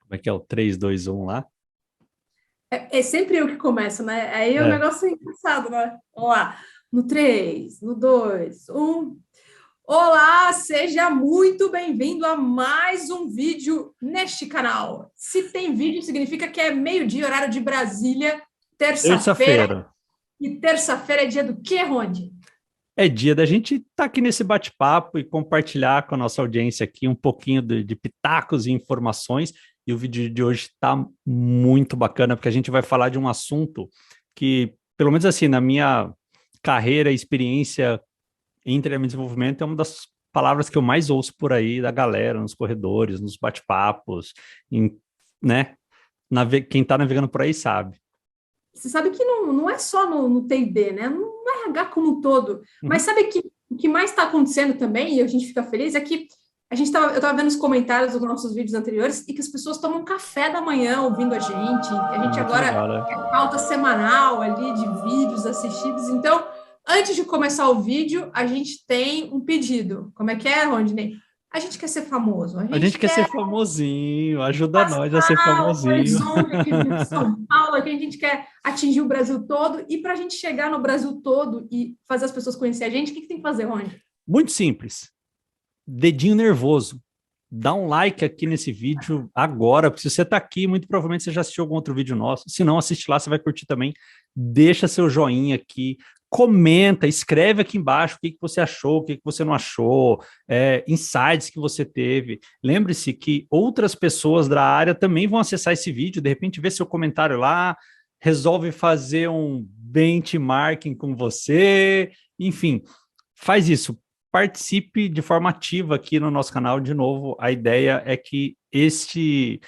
Como é que é o 3, 2, 1 lá? É sempre eu que começo, né? Aí o É. negócio é engraçado, né? Vamos lá. No 3, no 2, 1. Olá, seja muito bem-vindo a mais um vídeo neste canal. Se tem vídeo, significa que é meio-dia, horário de Brasília, terça-feira. Terça-feira E terça-feira é dia do quê, Ronde? é dia da gente estar aqui nesse bate-papo e compartilhar com a nossa audiência aqui um pouquinho de pitacos e informações. E o vídeo de hoje está muito bacana, porque a gente vai falar de um assunto que, pelo menos assim, na minha carreira e experiência em treinamento e desenvolvimento, é uma das palavras que eu mais ouço por aí da galera, nos corredores, nos bate-papos, né? Quem está navegando por aí sabe. Você sabe que não é só no T&D, né? No RH como um todo. Mas Uhum. sabe que o que mais está acontecendo também, e a gente fica feliz, é que eu estava vendo os comentários dos nossos vídeos anteriores e que as pessoas tomam café da manhã ouvindo a gente. A gente Muito agora legal, né? é pauta semanal ali de vídeos assistidos. Então, antes de começar o vídeo, a gente tem um pedido. Como é que é, Rondinei? A gente quer ser famoso, a A gente gente quer ser quer famosinho, ajuda nós a ser o famosinho. horizonte aqui de São Paulo, que a gente quer atingir o Brasil todo, e para a gente chegar no Brasil todo e fazer as pessoas conhecerem a gente, o que tem que fazer, Rony? Muito simples. Dedinho nervoso. Dá um like aqui nesse vídeo agora, porque se você está aqui, muito provavelmente você já assistiu algum outro vídeo nosso. Se não, assiste lá, você vai curtir também. Deixa seu joinha aqui, comenta, escreve aqui embaixo o que você achou, o que você não achou, insights que você teve. Lembre-se que outras pessoas da área também vão acessar esse vídeo, de repente vê seu comentário lá, resolve fazer um benchmarking com você, enfim, faz isso, participe de forma ativa aqui no nosso canal. De novo, a ideia é que este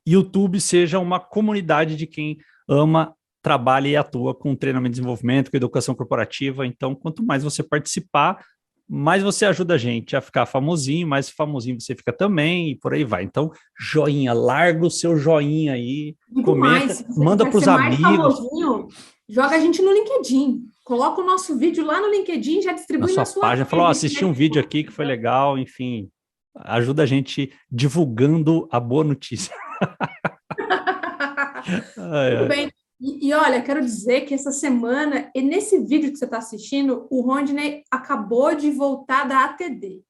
YouTube seja uma comunidade de quem ama, trabalha e atua com treinamento e desenvolvimento, com educação corporativa. Então, quanto mais você participar, mais você ajuda a gente a ficar famosinho, mais famosinho você fica também, e por aí vai. Então, joinha, larga o seu joinha aí, Digo mais, comenta, se você manda quiser para ser os mais amigos, famosinho, joga a gente no LinkedIn. Coloca o nosso vídeo lá no LinkedIn, já na distribui sua na sua página, falou, oh, rede. assisti um vídeo aqui que foi legal, enfim, ajuda a gente divulgando a boa notícia. Ai, Muito ai. bem. E olha, quero dizer que essa semana, e nesse vídeo que você está assistindo, o Rondney acabou de voltar da ATD.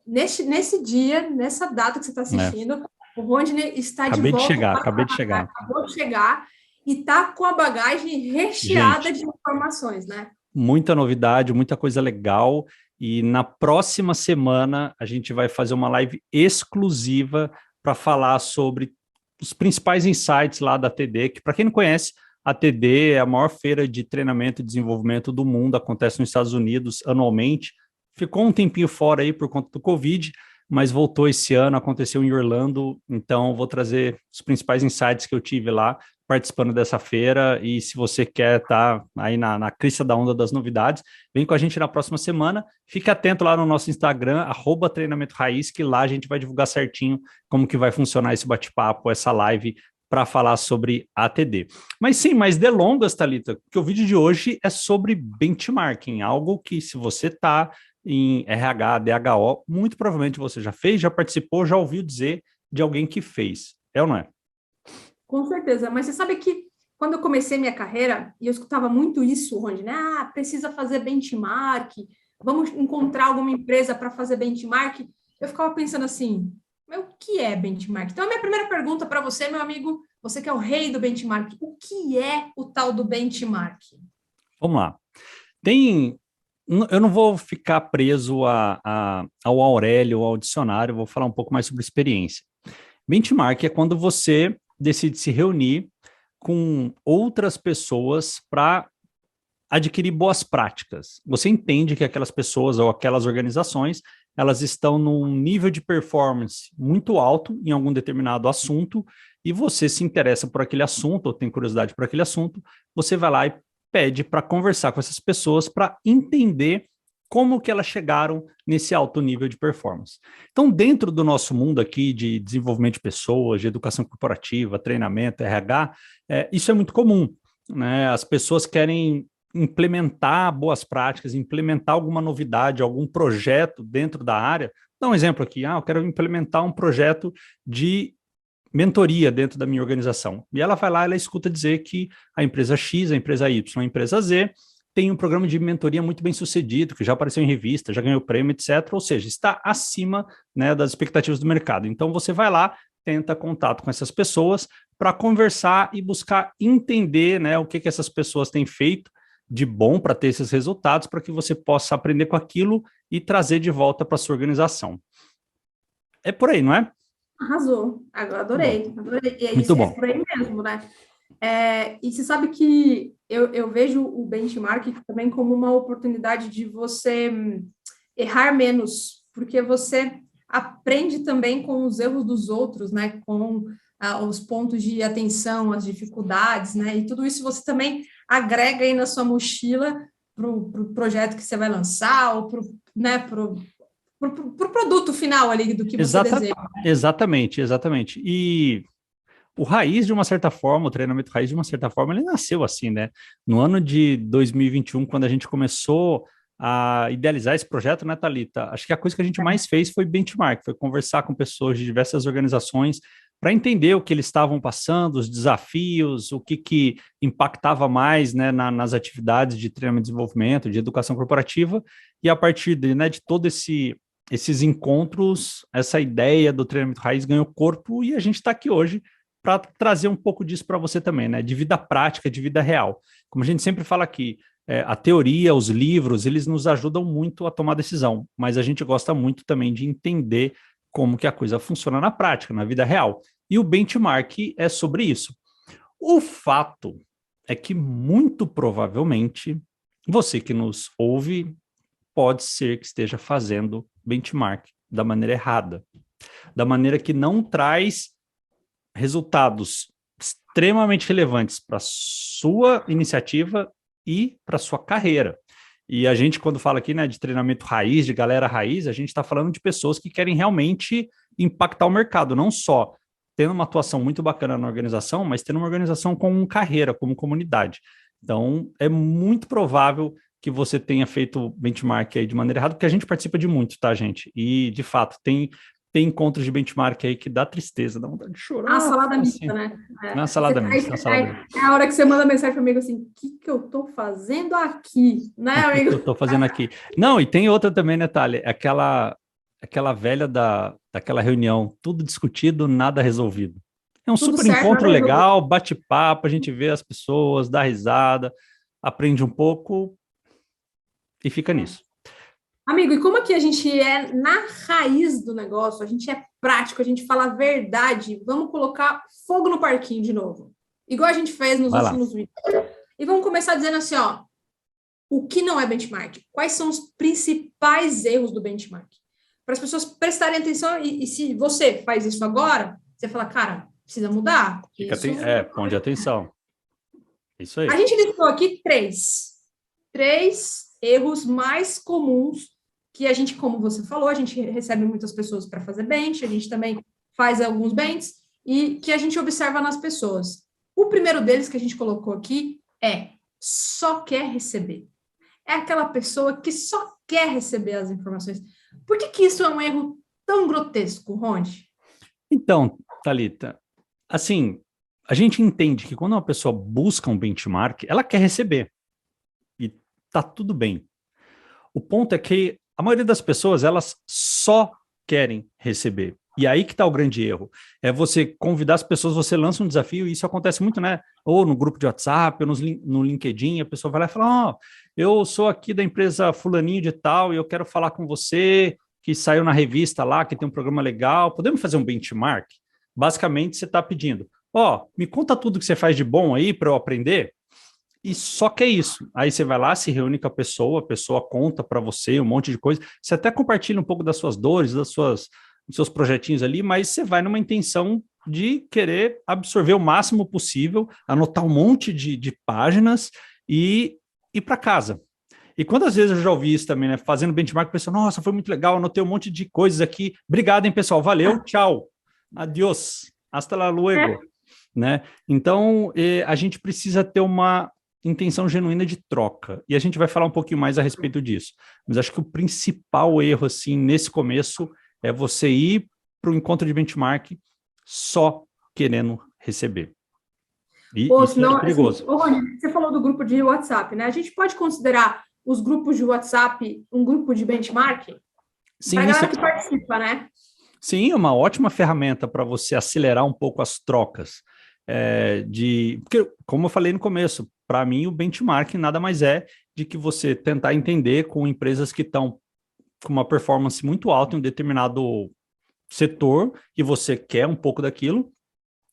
Nesse dia, nessa data que você está É. assistindo, o Rodney está de Acabei de volta chegar, para o acabei de Canadá, chegar. acabou de chegar e está com a bagagem recheada Gente, de informações, né? muita novidade, muita coisa legal. E na próxima semana a gente vai fazer uma live exclusiva para falar sobre os principais insights lá da TD, que para quem não conhece, a TD é a maior feira de treinamento e desenvolvimento do mundo, acontece nos Estados Unidos anualmente. Ficou um tempinho fora aí por conta do Covid, mas voltou esse ano, aconteceu em Orlando, então vou trazer os principais insights que eu tive lá participando dessa feira. E se você quer estar aí na crista da onda das novidades, vem com a gente na próxima semana. Fique atento lá no nosso Instagram, @treinamento raiz, que lá a gente vai divulgar certinho como que vai funcionar esse bate-papo, essa live para falar sobre ATD. Mas sem mais delongas, Thalita, que o vídeo de hoje é sobre benchmarking, algo que se você está em RH, DHO, muito provavelmente você já fez, já participou, já ouviu dizer de alguém que fez. É ou não é? Com certeza. Mas você sabe que quando eu comecei minha carreira, e eu escutava muito isso, Rony, né? Ah, precisa fazer benchmark, vamos encontrar alguma empresa para fazer benchmark. Eu ficava pensando assim, mas o que é benchmark? Então, a minha primeira pergunta para você, meu amigo, você que é o rei do benchmark, o que é o tal do benchmark? Vamos lá. Tem. Eu não vou ficar preso ao Aurélio, ao dicionário, eu vou falar um pouco mais sobre experiência. Benchmark é quando você decide se reunir com outras pessoas para adquirir boas práticas. Você entende que aquelas pessoas ou aquelas organizações, elas estão num nível de performance muito alto em algum determinado assunto e você se interessa por aquele assunto ou tem curiosidade por aquele assunto, você vai lá e pede para conversar com essas pessoas para entender como que elas chegaram nesse alto nível de performance. Então, dentro do nosso mundo aqui de desenvolvimento de pessoas, de educação corporativa, treinamento, RH, isso é muito comum, né? As pessoas querem implementar boas práticas, implementar alguma novidade, algum projeto dentro da área. Dá um exemplo aqui, eu quero implementar um projeto de mentoria dentro da minha organização. E ela vai lá, ela escuta dizer que a empresa X, a empresa Y, a empresa Z tem um programa de mentoria muito bem sucedido, que já apareceu em revista, já ganhou prêmio, etc. Ou seja, está acima, né, das expectativas do mercado. Então, você vai lá, tenta contato com essas pessoas para conversar e buscar entender, né, o que essas pessoas têm feito de bom para ter esses resultados, para que você possa aprender com aquilo e trazer de volta para a sua organização. É por aí, não é? Arrasou. Agora adorei. Adorei. E é Muito isso, é bom. por aí mesmo, né? E você sabe que eu vejo o benchmark também como uma oportunidade de você errar menos, porque você aprende também com os erros dos outros, né? Com os pontos de atenção, as dificuldades, né? E tudo isso você também agrega aí na sua mochila para o projeto que você vai lançar ou para, né, pro produto final ali do que você deseja. Exatamente, exatamente. E o Raiz, de uma certa forma, o treinamento Raiz, de uma certa forma, ele nasceu assim, né? No ano de 2021, quando a gente começou a idealizar esse projeto, né, Thalita? Acho que a coisa que a gente mais fez foi benchmark, foi conversar com pessoas de diversas organizações para entender o que eles estavam passando, os desafios, o que impactava mais, né, nas atividades de treinamento e desenvolvimento, de educação corporativa, e a partir de, né, de todo esses encontros, essa ideia do treinamento Raiz ganhou corpo e a gente está aqui hoje para trazer um pouco disso para você também, né? De vida prática, de vida real. Como a gente sempre fala aqui, a teoria, os livros, eles nos ajudam muito a tomar decisão, mas a gente gosta muito também de entender como que a coisa funciona na prática, na vida real. E o benchmark é sobre isso. O fato é que, muito provavelmente, você que nos ouve pode ser que esteja fazendo benchmark da maneira errada, da maneira que não traz resultados extremamente relevantes para sua iniciativa e para sua carreira. E a gente, quando fala aqui, né, de treinamento raiz, de galera raiz, a gente está falando de pessoas que querem realmente impactar o mercado, não só tendo uma atuação muito bacana na organização, mas tendo uma organização com carreira, como comunidade. Então, é muito provável que você tenha feito benchmark aí de maneira errada, porque a gente participa de muito, tá, gente? E, de fato, tem encontros de benchmark aí que dá tristeza, dá vontade de chorar. A salada assim. mista, né? Na salada mista, na salada mista. É a hora que você manda mensagem para amigo assim, o que eu tô fazendo aqui? Né, amigo? O que eu tô fazendo aqui? Não, e tem outra também, né, Thalia? Aquela velha daquela reunião, tudo discutido, nada resolvido. É um Tudo super certo, encontro amigo. legal, bate-papo, a gente vê as pessoas, dá risada, aprende um pouco e fica nisso. Amigo, e como aqui a gente é na raiz do negócio, a gente é prático, a gente fala a verdade, vamos colocar fogo no parquinho de novo. Igual a gente fez nos últimos vídeos. E vamos começar dizendo assim, ó, o que não é benchmark? Quais são os principais erros do benchmark? Para as pessoas prestarem atenção, e se você faz isso agora, você fala, cara, precisa mudar. Ponte atenção. Isso aí. A gente listou aqui três erros mais comuns que a gente, como você falou, a gente recebe muitas pessoas para fazer bench, a gente também faz alguns benches, e que a gente observa nas pessoas. O primeiro deles que a gente colocou aqui é só quer receber. É aquela pessoa que só quer receber as informações. Por que isso é um erro tão grotesco, Ronde? Então, Thalita, assim, a gente entende que quando uma pessoa busca um benchmark, ela quer receber. E tá tudo bem. O ponto é que a maioria das pessoas, elas só querem receber. E aí que está o grande erro. É você convidar as pessoas, você lança um desafio, e isso acontece muito, né? Ou no grupo de WhatsApp, ou no LinkedIn, a pessoa vai lá e fala, eu sou aqui da empresa fulaninho de tal, e eu quero falar com você, que saiu na revista lá, que tem um programa legal, podemos fazer um benchmark? Basicamente, você está pedindo, me conta tudo que você faz de bom aí para eu aprender. E só que é isso. Aí você vai lá, se reúne com a pessoa conta para você um monte de coisa. Você até compartilha um pouco das suas dores, dos seus projetinhos ali, mas você vai numa intenção de querer absorver o máximo possível, anotar um monte de páginas e ir para casa. E quantas vezes eu já ouvi isso também, né? Fazendo benchmark, o pessoal, nossa, foi muito legal, anotei um monte de coisas aqui. Obrigado, hein, pessoal. Valeu, tchau. Adiós. Hasta la luego. Né? Então, a gente precisa ter uma intenção genuína de troca. E a gente vai falar um pouquinho mais a respeito disso. Mas acho que o principal erro, assim, nesse começo, é você ir para o encontro de benchmark só querendo receber. E Ou isso é senão, assim, perigoso. Rony, você falou do grupo de WhatsApp, né? A gente pode considerar os grupos de WhatsApp um grupo de benchmark? Para a Sim, galera que participa, né? sim, é uma ótima ferramenta para você acelerar um pouco as trocas. Porque, como eu falei no começo, para mim o benchmark nada mais é de que você tentar entender com empresas que estão com uma performance muito alta em um determinado setor e você quer um pouco daquilo,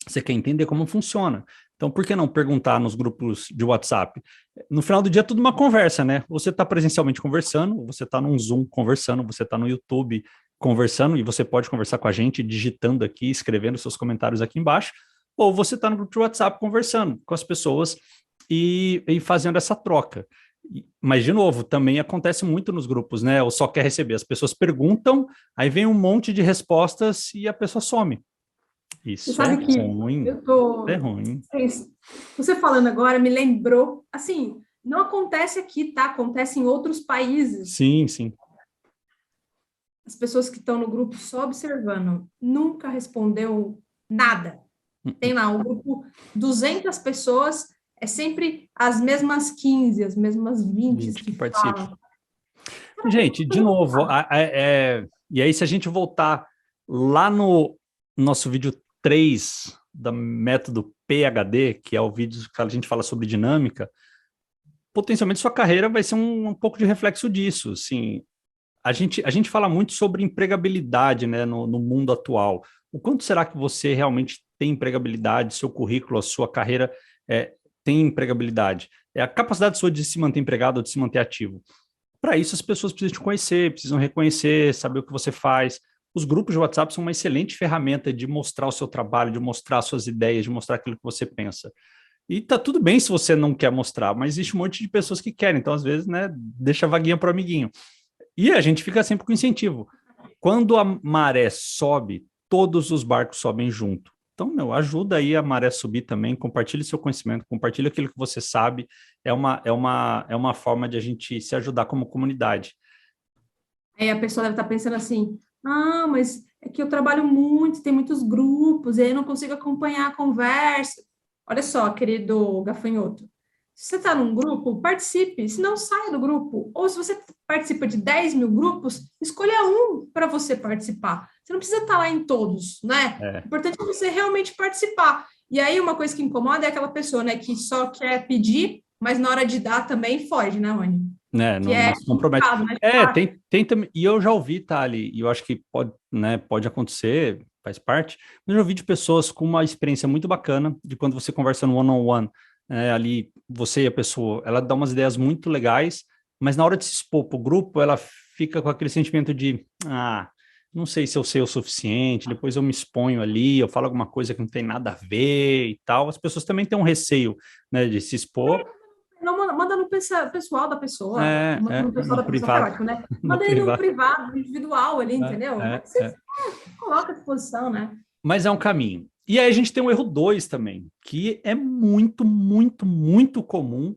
você quer entender como funciona. Então, por que não perguntar nos grupos de WhatsApp? No final do dia, é tudo uma conversa, né? Você está presencialmente conversando, você está num Zoom conversando, você está no YouTube conversando, e você pode conversar com a gente digitando aqui, escrevendo seus comentários aqui embaixo, ou você está no grupo de WhatsApp conversando com as pessoas e fazendo essa troca. Mas, de novo, também acontece muito nos grupos, né? Ou só quer receber. As pessoas perguntam, aí vem um monte de respostas e a pessoa some. Você Isso é sabe que ruim. eu tô. É ruim. Você falando agora me lembrou, assim, não acontece aqui, tá? Acontece em outros países. Sim, sim. As pessoas que estão no grupo só observando, nunca respondeu nada. Tem lá um grupo, 200 pessoas, é sempre as mesmas 15, as mesmas 20 Gente que que participa. falam. Gente, de novo, e aí se a gente voltar lá no nosso vídeo 3 do método PHD, que é o vídeo que a gente fala sobre dinâmica, potencialmente sua carreira vai ser um pouco de reflexo disso. Assim, a gente fala muito sobre empregabilidade, né, no mundo atual. O quanto será que você realmente tem empregabilidade, seu currículo, a sua carreira tem empregabilidade? É a capacidade sua de se manter empregado ou de se manter ativo. Para isso, as pessoas precisam te conhecer, precisam reconhecer, saber o que você faz. Os grupos de WhatsApp são uma excelente ferramenta de mostrar o seu trabalho, de mostrar suas ideias, de mostrar aquilo que você pensa. E tá tudo bem se você não quer mostrar, mas existe um monte de pessoas que querem, então às vezes, né, deixa a vaguinha para o amiguinho. E a gente fica sempre com incentivo. Quando a maré sobe, todos os barcos sobem junto. Então, ajuda aí a maré subir também, compartilhe seu conhecimento, compartilhe aquilo que você sabe. É uma forma de a gente se ajudar como comunidade. Aí a pessoa deve estar pensando assim: ah, mas é que eu trabalho muito, tem muitos grupos, e aí eu não consigo acompanhar a conversa. Olha só, querido gafanhoto, se você está num grupo, participe, se não, saia do grupo. Ou se você participa de 10 mil grupos, escolha um para você participar. Você não precisa estar lá em todos, né? É. O importante é você realmente participar. E aí, uma coisa que incomoda é aquela pessoa, né, que só quer pedir, mas na hora de dar também foge, né, Rony? Né, Que não é se compromete. complicado, né? Tem também, e eu já ouvi, tá, ali, e eu acho que pode, né, pode acontecer, faz parte, mas eu já ouvi de pessoas com uma experiência muito bacana, de quando você conversa no one-on-one, ali, você e a pessoa, ela dá umas ideias muito legais, mas na hora de se expor para o grupo, ela fica com aquele sentimento de, não sei se eu sei o suficiente, depois eu me exponho ali, eu falo alguma coisa que não tem nada a ver e tal, as pessoas também têm um receio, né, de se expor. Não, manda no pessoal da pessoa. Manda no pessoal No da pessoa, que é privado, ótimo, né? no Manda ele no privado. privado, no individual ali, É, entendeu? é, Você é. coloca à disposição, né? Mas é um caminho. E aí a gente tem o erro 2 também, que é muito, muito, muito comum,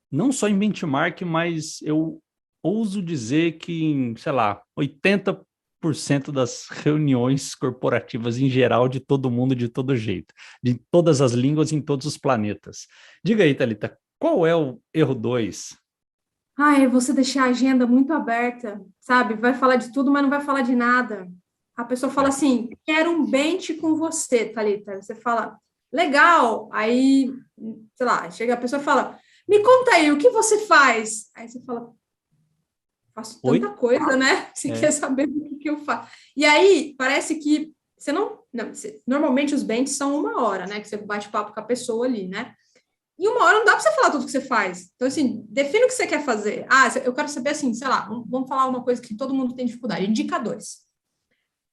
não só em benchmark, mas eu ouso dizer que em, sei lá, 80% das reuniões corporativas em geral, de todo mundo, de todo jeito, de todas as línguas, em todos os planetas. Diga aí, Thalita, qual é o erro 2? Ai, você deixar a agenda muito aberta, sabe? Vai falar de tudo, mas não vai falar de nada. A pessoa fala assim: quero um bench com você, Thalita. Você fala, legal. Aí, sei lá, chega a pessoa e fala: me conta aí, o que você faz? Aí você fala: faço tanta Oi? coisa, né? Você quer saber o que eu faço? E aí, parece que você não normalmente os benches são 1 hora, né? Que você bate papo com a pessoa ali, né? E 1 hora não dá para você falar tudo que você faz. Então, assim, define o que você quer fazer. Eu quero saber, assim, sei lá, vamos falar uma coisa que todo mundo tem dificuldade: indicadores.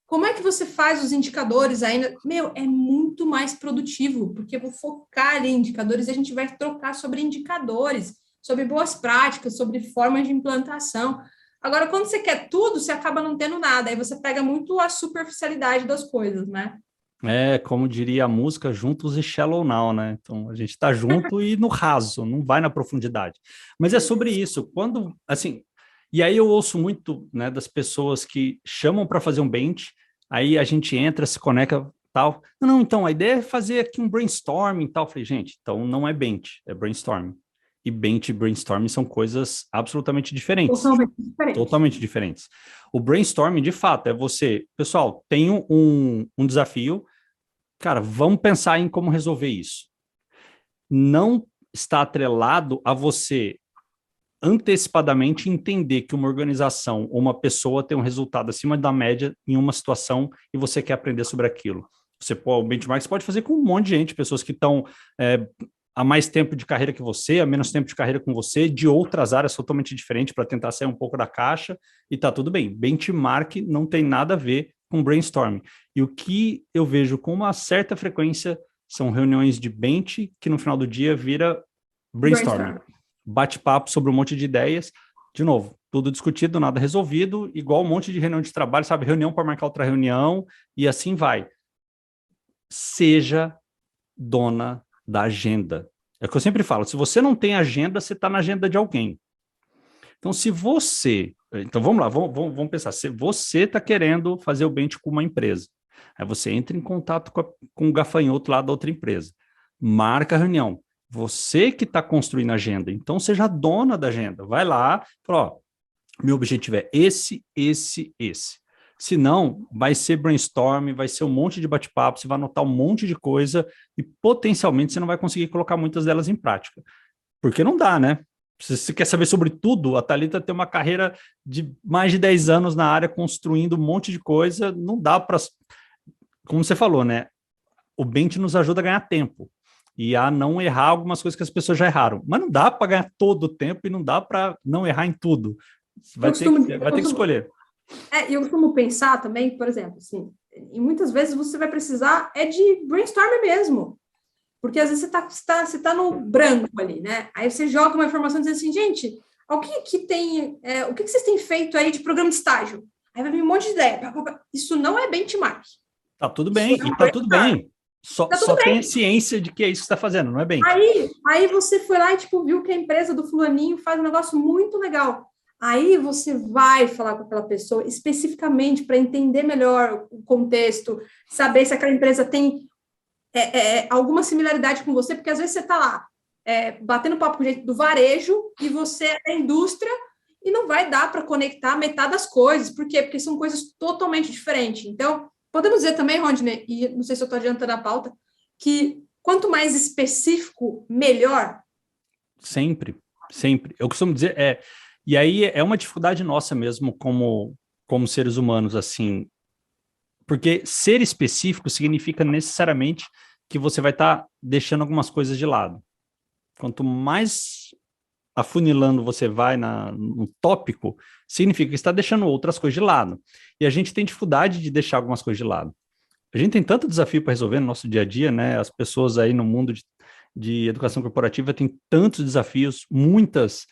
Como é que você faz os indicadores ainda? É muito mais produtivo, porque eu vou focar ali em indicadores e a gente vai trocar sobre indicadores, sobre boas práticas, sobre formas de implantação. Agora, quando você quer tudo, você acaba não tendo nada, aí você pega muito a superficialidade das coisas, né? Como diria a música, juntos e shallow now, né? Então a gente está junto e no raso, não vai na profundidade. Mas é sobre isso. Quando, assim, e aí eu ouço muito, né, das pessoas que chamam para fazer um bench, aí a gente entra, se conecta, tal. Não, então, a ideia é fazer aqui um brainstorming e tal. Eu falei, gente, então não é bench, é brainstorming. E bench e brainstorming são coisas absolutamente diferentes. Totalmente diferente. Totalmente diferentes. O brainstorming, de fato, é você... Pessoal, tenho um desafio. Cara, vamos pensar em como resolver isso. Não está atrelado a você antecipadamente entender que uma organização ou uma pessoa tem um resultado acima da média em uma situação e você quer aprender sobre aquilo. O benchmark você pode fazer com um monte de gente, pessoas que estão há mais tempo de carreira que você, há menos tempo de carreira com você, de outras áreas totalmente diferentes para tentar sair um pouco da caixa e tá tudo bem. Benchmark não tem nada a ver com brainstorming. E o que eu vejo com uma certa frequência são reuniões de bench que no final do dia vira brainstorming. Bate-papo sobre um monte de ideias. De novo, tudo discutido, nada resolvido, igual um monte de reunião de trabalho, sabe? Reunião para marcar outra reunião e assim vai. Seja dona da agenda. É o que eu sempre falo, se você não tem agenda, você está na agenda de alguém. Então, se você... Então, vamos lá, vamos pensar. Se você está querendo fazer o bench com uma empresa, aí você entra em contato com o gafanhoto lá da outra empresa, marca a reunião. Você que está construindo a agenda, então seja dona da agenda. Vai lá, fala, ó, meu objetivo é esse. Se não, vai ser brainstorm, vai ser um monte de bate-papo, você vai anotar um monte de coisa e potencialmente você não vai conseguir colocar muitas delas em prática. Porque não dá, né? Se você quer saber sobre tudo, a Thalita tem uma carreira de mais de 10 anos na área, construindo um monte de coisa, não dá para... Como você falou, né? O bench nos ajuda a ganhar tempo e a não errar algumas coisas que as pessoas já erraram. Mas não dá para ganhar todo o tempo e não dá para não errar em tudo. Vai ter que escolher. Eu costumo pensar também, por exemplo, assim, e muitas vezes você vai precisar de brainstorm mesmo. Porque às vezes você tá no branco ali, né? Aí você joga uma informação e diz assim, gente, o que vocês têm feito aí de programa de estágio? Aí vai vir um monte de ideia. Isso não é benchmark. Tá tudo bem, e tá tudo bem. Só tenha ciência de que é isso que você está fazendo, não é bem. Aí você foi lá e viu que a empresa do fulaninho faz um negócio muito legal. Aí você vai falar com aquela pessoa especificamente para entender melhor o contexto, saber se aquela empresa tem alguma similaridade com você, porque às vezes você está lá batendo papo com gente do varejo e você é da indústria e não vai dar para conectar metade das coisas. Por quê? Porque são coisas totalmente diferentes. Então, podemos dizer também, Rodney, e não sei se eu estou adiantando a pauta, que quanto mais específico, melhor. Sempre. Eu costumo dizer, e aí é uma dificuldade nossa mesmo como seres humanos, assim, porque ser específico significa necessariamente que você vai estar deixando algumas coisas de lado. Quanto mais afunilando você vai no tópico, significa que está deixando outras coisas de lado. E a gente tem dificuldade de deixar algumas coisas de lado. A gente tem tanto desafio para resolver no nosso dia a dia, né? As pessoas aí no mundo de educação corporativa têm tantos desafios, muitas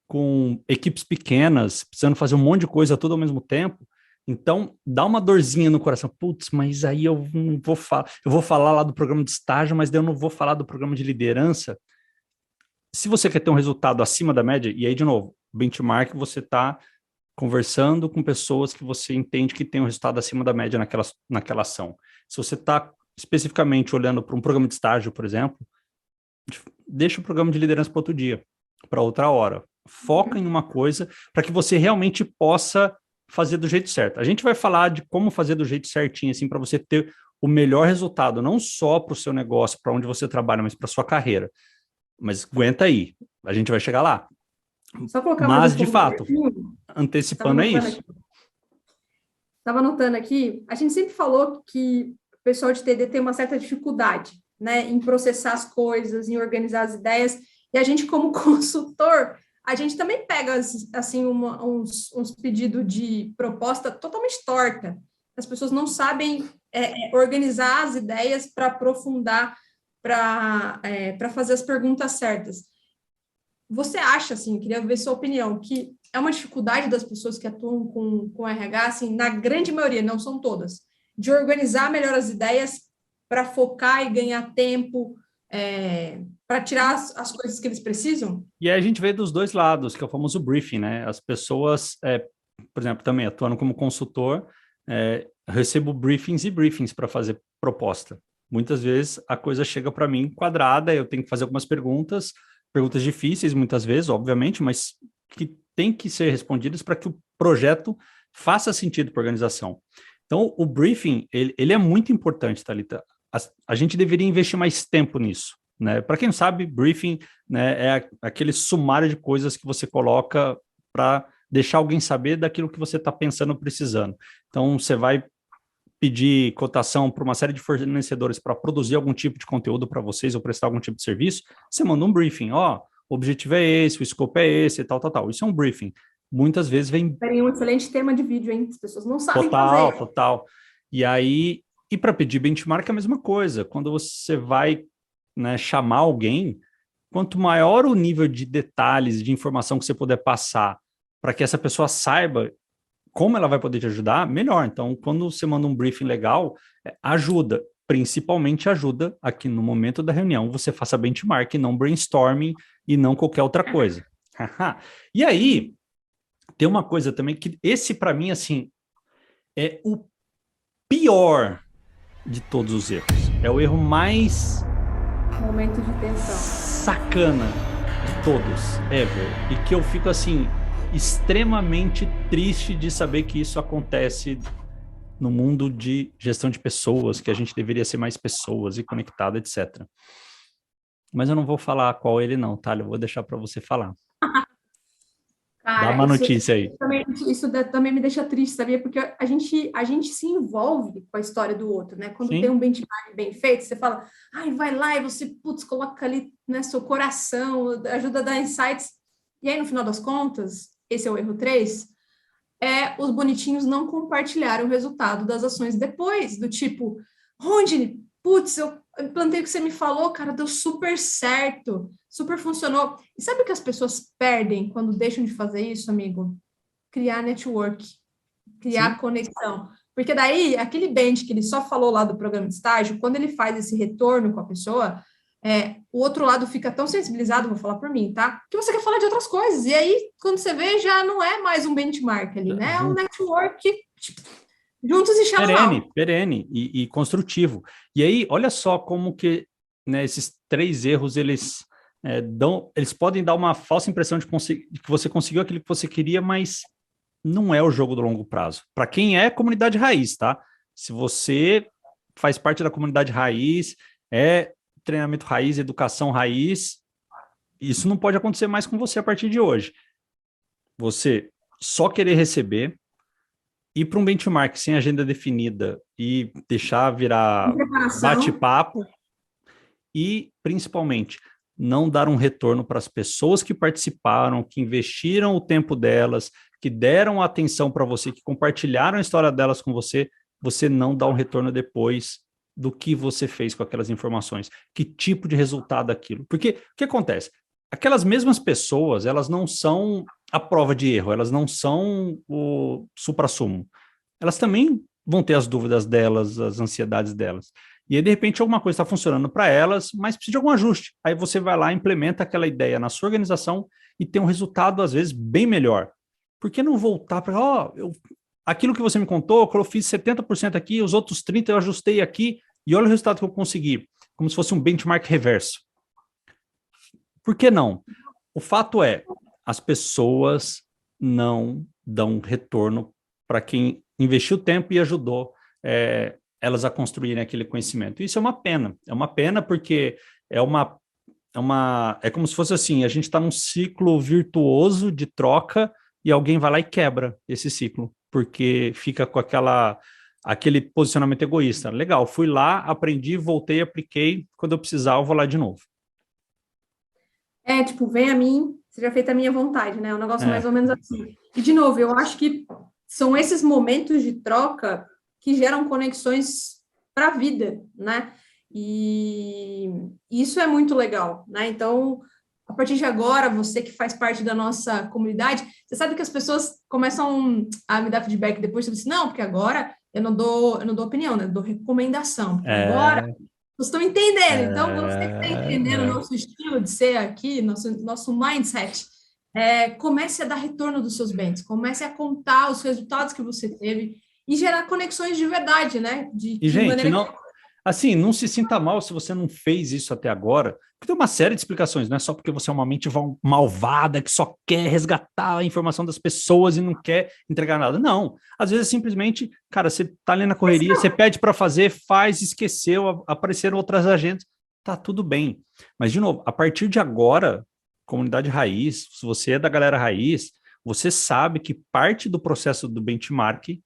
com equipes pequenas, precisando fazer um monte de coisa tudo ao mesmo tempo. Então, dá uma dorzinha no coração. Putz, mas aí eu não vou falar. Eu vou falar lá do programa de estágio, mas daí eu não vou falar do programa de liderança. Se você quer ter um resultado acima da média, e aí, de novo, benchmark, você está conversando com pessoas que você entende que tem um resultado acima da média naquela ação. Se você está especificamente olhando para um programa de estágio, por exemplo, deixa o programa de liderança para outro dia, para outra hora. Foca em uma coisa para que você realmente possa fazer do jeito certo. A gente vai falar de como fazer do jeito certinho, assim, para você ter o melhor resultado, não só para o seu negócio, para onde você trabalha, mas para a sua carreira. Mas aguenta aí, a gente vai chegar lá. Só colocar mas, de fato, antecipando é isso. Estava anotando aqui, a gente sempre falou que o pessoal de TD tem uma certa dificuldade, né, em processar as coisas, em organizar as ideias, e a gente, como consultor, a gente também pega, assim, uns pedidos de proposta totalmente torta. As pessoas não sabem organizar as ideias para aprofundar, para fazer as perguntas certas. Você acha, assim, queria ver sua opinião, que é uma dificuldade das pessoas que atuam com RH, assim, na grande maioria, não são todas, de organizar melhor as ideias para focar e ganhar tempo, para tirar as coisas que eles precisam? E aí a gente vê dos dois lados, que é o famoso briefing, né? As pessoas, por exemplo, também atuando como consultor, eu recebo briefings e briefings para fazer proposta. Muitas vezes a coisa chega para mim quadrada, eu tenho que fazer algumas perguntas, perguntas difíceis muitas vezes, obviamente, mas que tem que ser respondidas para que o projeto faça sentido para a organização. Então, o briefing, ele é muito importante, Thalita. A gente deveria investir mais tempo nisso, né? Para quem não sabe, briefing, né, é aquele sumário de coisas que você coloca para deixar alguém saber daquilo que você está pensando, precisando. Então, você vai pedir cotação para uma série de fornecedores para produzir algum tipo de conteúdo para vocês ou prestar algum tipo de serviço, você manda um briefing, ó, o objetivo é esse, o escopo é esse, tal, tal, tal. Isso é um briefing. Muitas vezes vem... Seria um excelente tema de vídeo, hein? As pessoas não sabem Total, fazer. total. E aí, e para pedir benchmark é a mesma coisa. Quando você vai, né, chamar alguém, quanto maior o nível de detalhes, de informação que você puder passar para que essa pessoa saiba como ela vai poder te ajudar, melhor. Então, quando você manda um briefing legal, ajuda, principalmente ajuda aqui no momento da reunião, você faça benchmark, não brainstorming e não qualquer outra coisa. E aí, tem uma coisa também que esse, para mim, assim, é o pior de todos os erros. É o erro mais Momento de tensão. sacana de todos, ever. E que eu fico, assim, extremamente triste de saber que isso acontece no mundo de gestão de pessoas, que a gente deveria ser mais pessoas e conectado, etc. Mas eu não vou falar qual ele não, tá? Eu vou deixar para você falar. Dá Cara, uma notícia aí. também me deixa triste, sabia? Porque a gente se envolve com a história do outro, né? Quando tem Sim. um benchmark bem feito, você fala, ai, vai lá e você, putz, coloca ali, né, seu coração, ajuda a dar insights. E aí, no final das contas, esse é o erro 3, os bonitinhos não compartilharam o resultado das ações depois, do tipo, Rondine, putz, eu implantei o que você me falou, cara, deu super certo, super funcionou. E sabe o que as pessoas perdem quando deixam de fazer isso, amigo? Criar network, criar Sim. conexão. Porque daí, aquele bench que ele só falou lá do programa de estágio, quando ele faz esse retorno com a pessoa, o outro lado fica tão sensibilizado, vou falar por mim, tá? Que você quer falar de outras coisas. E aí, quando você vê, já não é mais um benchmark ali, né? É um Junto. network tipo, juntos e shallow out. Perene e construtivo. E aí, olha só como que, né, esses 3 erros, eles podem dar uma falsa impressão de que você conseguiu aquilo que você queria, mas não é o jogo do longo prazo. Para quem é comunidade raiz, tá? Se você faz parte da comunidade raiz, é treinamento raiz, educação raiz, isso não pode acontecer mais com você a partir de hoje. Você só querer receber, ir para um benchmark sem agenda definida e deixar virar bate-papo e, principalmente, não dar um retorno para as pessoas que participaram, que investiram o tempo delas, que deram atenção para você, que compartilharam a história delas com você, você não dá um retorno depois do que você fez com aquelas informações, que tipo de resultado aquilo. Porque o que acontece? Aquelas mesmas pessoas, elas não são a prova de erro, elas não são o suprassumo. Elas também vão ter as dúvidas delas, as ansiedades delas. E aí, de repente, alguma coisa está funcionando para elas, mas precisa de algum ajuste. Aí você vai lá, implementa aquela ideia na sua organização e tem um resultado, às vezes, bem melhor. Por que não voltar para, aquilo que você me contou, eu fiz 70% aqui, os outros 30% eu ajustei aqui, e olha o resultado que eu consegui. Como se fosse um benchmark reverso. Por que não? O fato é, as pessoas não dão retorno para quem investiu tempo e ajudou elas a construírem aquele conhecimento. Isso é uma pena porque é como se fosse assim, a gente está num ciclo virtuoso de troca e alguém vai lá e quebra esse ciclo, porque fica com aquele posicionamento egoísta. Legal, fui lá, aprendi, voltei, apliquei, quando eu precisar eu vou lá de novo. Tipo, vem a mim, seja feita a minha vontade, né? Um negócio mais ou menos assim. E, de novo, eu acho que são esses momentos de troca que geram conexões para a vida, né? E isso é muito legal, né? Então, a partir de agora, você que faz parte da nossa comunidade, você sabe que as pessoas começam a me dar feedback depois, você diz, não, porque agora eu não dou opinião, né? Eu dou recomendação, porque agora vocês estão entendendo. Então, você que está entendendo o nosso estilo de ser aqui, nosso mindset, comece a dar retorno dos seus bens, comece a contar os resultados que você teve e gerar conexões de verdade, né? E, gente, não, assim, não se sinta mal se você não fez isso até agora, porque tem uma série de explicações, não é só porque você é uma mente malvada que só quer resgatar a informação das pessoas e não quer entregar nada. Não, às vezes simplesmente, cara, você tá ali na correria, você pede para fazer, faz, esqueceu, apareceram outras agendas, tá tudo bem. Mas, de novo, a partir de agora, comunidade raiz, se você é da galera raiz, você sabe que parte do processo do benchmark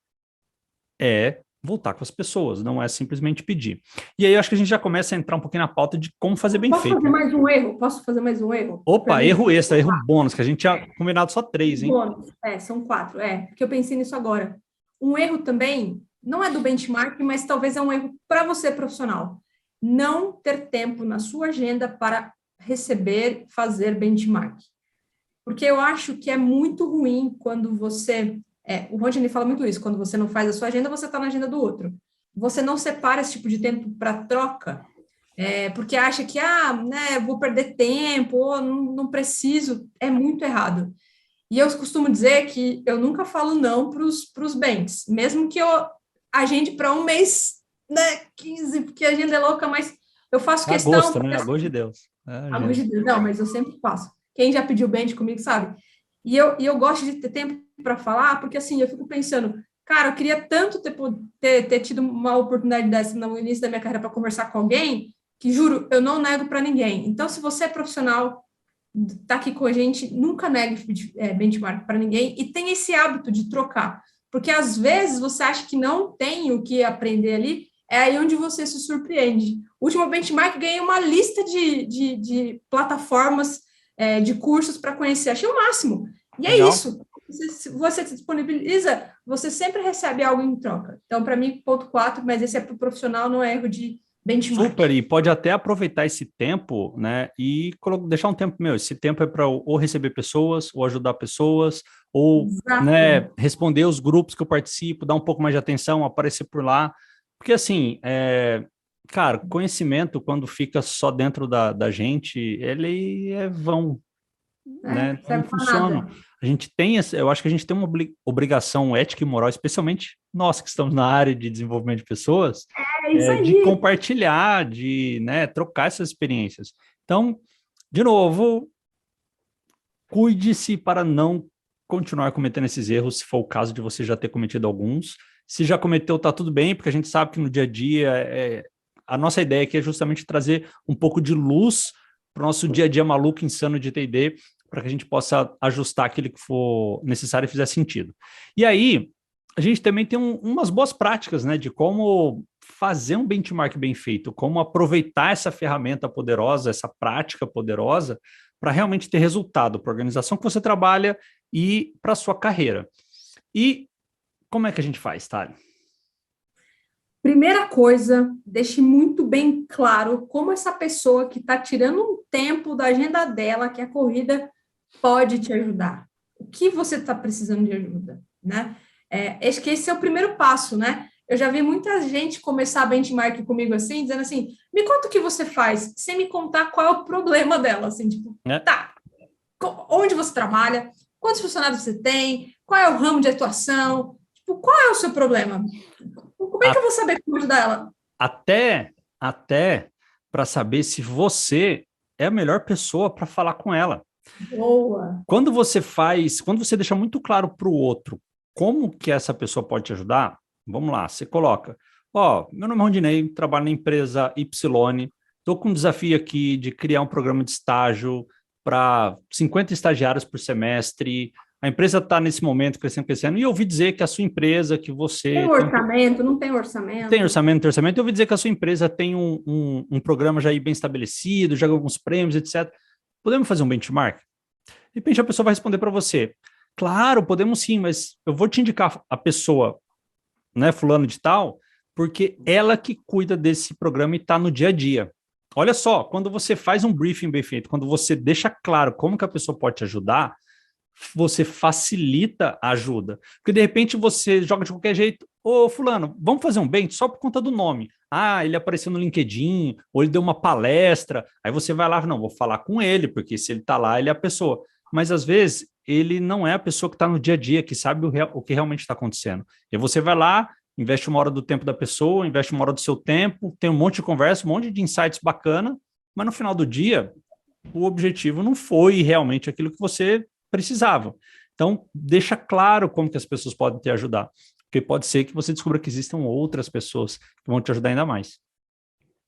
é voltar com as pessoas, não é simplesmente pedir. E aí eu acho que a gente já começa a entrar um pouquinho na pauta de como fazer bem feito. Fazer mais um erro? Posso fazer mais um erro? Opa, erro extra, erro bônus, que a gente tinha combinado só 3, hein? Bônus, são 4, porque eu pensei nisso agora. Um erro também, não é do benchmark, mas talvez é um erro para você profissional. Não ter tempo na sua agenda para receber, fazer benchmark. Porque eu acho que é muito ruim quando você... o Rodney fala muito isso, quando você não faz a sua agenda, você está na agenda do outro. Você não separa esse tipo de tempo para troca, porque acha que, né, vou perder tempo, ou não preciso, é muito errado. E eu costumo dizer que eu nunca falo não para os banks, mesmo que eu agende para um mês, né, 15, porque a agenda é louca, mas eu faço questão... Agosto, né? Agosto de Deus. Agosto de Deus, não, mas eu sempre faço. Quem já pediu bench comigo sabe. E eu gosto de ter tempo para falar, porque assim, eu fico pensando, cara, eu queria tanto ter tido uma oportunidade dessa no início da minha carreira para conversar com alguém, que juro, eu não nego para ninguém. Então, se você é profissional, está aqui com a gente, nunca negue benchmark para ninguém e tem esse hábito de trocar. Porque às vezes você acha que não tem o que aprender ali, é aí onde você se surpreende. O último benchmark, ganhei uma lista de plataformas, de cursos para conhecer. Achei o máximo. E Legal. É isso. Se você se disponibiliza, você sempre recebe algo em troca. Então, para mim, ponto 4, mas esse é para o profissional, não é erro de benchmark. Super, e pode até aproveitar esse tempo, né, e deixar um tempo, esse tempo é para ou receber pessoas, ou ajudar pessoas, ou, né, responder os grupos que eu participo, dar um pouco mais de atenção, aparecer por lá, porque assim, cara, conhecimento, quando fica só dentro da gente, ele é vão, né, não funciona. A gente tem, eu acho que a gente tem uma obrigação ética e moral, especialmente nós que estamos na área de desenvolvimento de pessoas, de compartilhar, de, né, trocar essas experiências. Então, de novo, cuide-se para não continuar cometendo esses erros, se for o caso de você já ter cometido alguns. Se já cometeu, tá tudo bem, porque a gente sabe que no dia a dia, a nossa ideia aqui é justamente trazer um pouco de luz para o nosso dia a dia maluco, insano de T&D, para que a gente possa ajustar aquilo que for necessário e fizer sentido. E aí, a gente também tem umas boas práticas, né, de como fazer um benchmark bem feito, como aproveitar essa ferramenta poderosa, essa prática poderosa, para realmente ter resultado para a organização que você trabalha e para a sua carreira. E como é que a gente faz, Thali? Primeira coisa, deixe muito bem claro como essa pessoa que está tirando um tempo da agenda dela, que é a corrida, pode te ajudar. O que você está precisando de ajuda, né? Acho que esse é o primeiro passo, né? Eu já vi muita gente começar a benchmark comigo assim, dizendo assim, me conta o que você faz, sem me contar qual é o problema dela, assim, tipo, tá, onde você trabalha, quantos funcionários você tem, qual é o ramo de atuação, tipo, qual é o seu problema? Como é que eu vou saber como ajudar ela? Até para saber se você é a melhor pessoa para falar com ela. Boa. Quando você deixa muito claro para o outro como que essa pessoa pode te ajudar, vamos lá, você coloca, meu nome é Rondinei, trabalho na empresa Y, estou com um desafio aqui de criar um programa de estágio para 50 estagiários por semestre, a empresa está nesse momento crescendo, e eu ouvi dizer que a sua empresa, que você... Tem orçamento, não tem orçamento? Tem orçamento, eu ouvi dizer que a sua empresa tem um programa já aí bem estabelecido, já ganhou alguns prêmios, etc. Podemos fazer um benchmark? De repente a pessoa vai responder para você, claro, podemos sim, mas eu vou te indicar a pessoa, né, fulano de tal, porque ela que cuida desse programa e está no dia a dia. Olha só, quando você faz um briefing bem feito, quando você deixa claro como que a pessoa pode te ajudar, você facilita a ajuda. Porque de repente você joga de qualquer jeito, fulano, vamos fazer um bench só por conta do nome. Ele apareceu no LinkedIn, ou ele deu uma palestra, aí você vai lá, não, vou falar com ele, porque se ele está lá, ele é a pessoa. Mas às vezes ele não é a pessoa que está no dia a dia, que sabe o que realmente está acontecendo. E você vai lá, investe 1 hora do tempo da pessoa, investe 1 hora do seu tempo, tem um monte de conversa, um monte de insights bacana, mas no final do dia, o objetivo não foi realmente aquilo que você precisava. Então, deixa claro como que as pessoas podem te ajudar, porque pode ser que você descubra que existam outras pessoas que vão te ajudar ainda mais.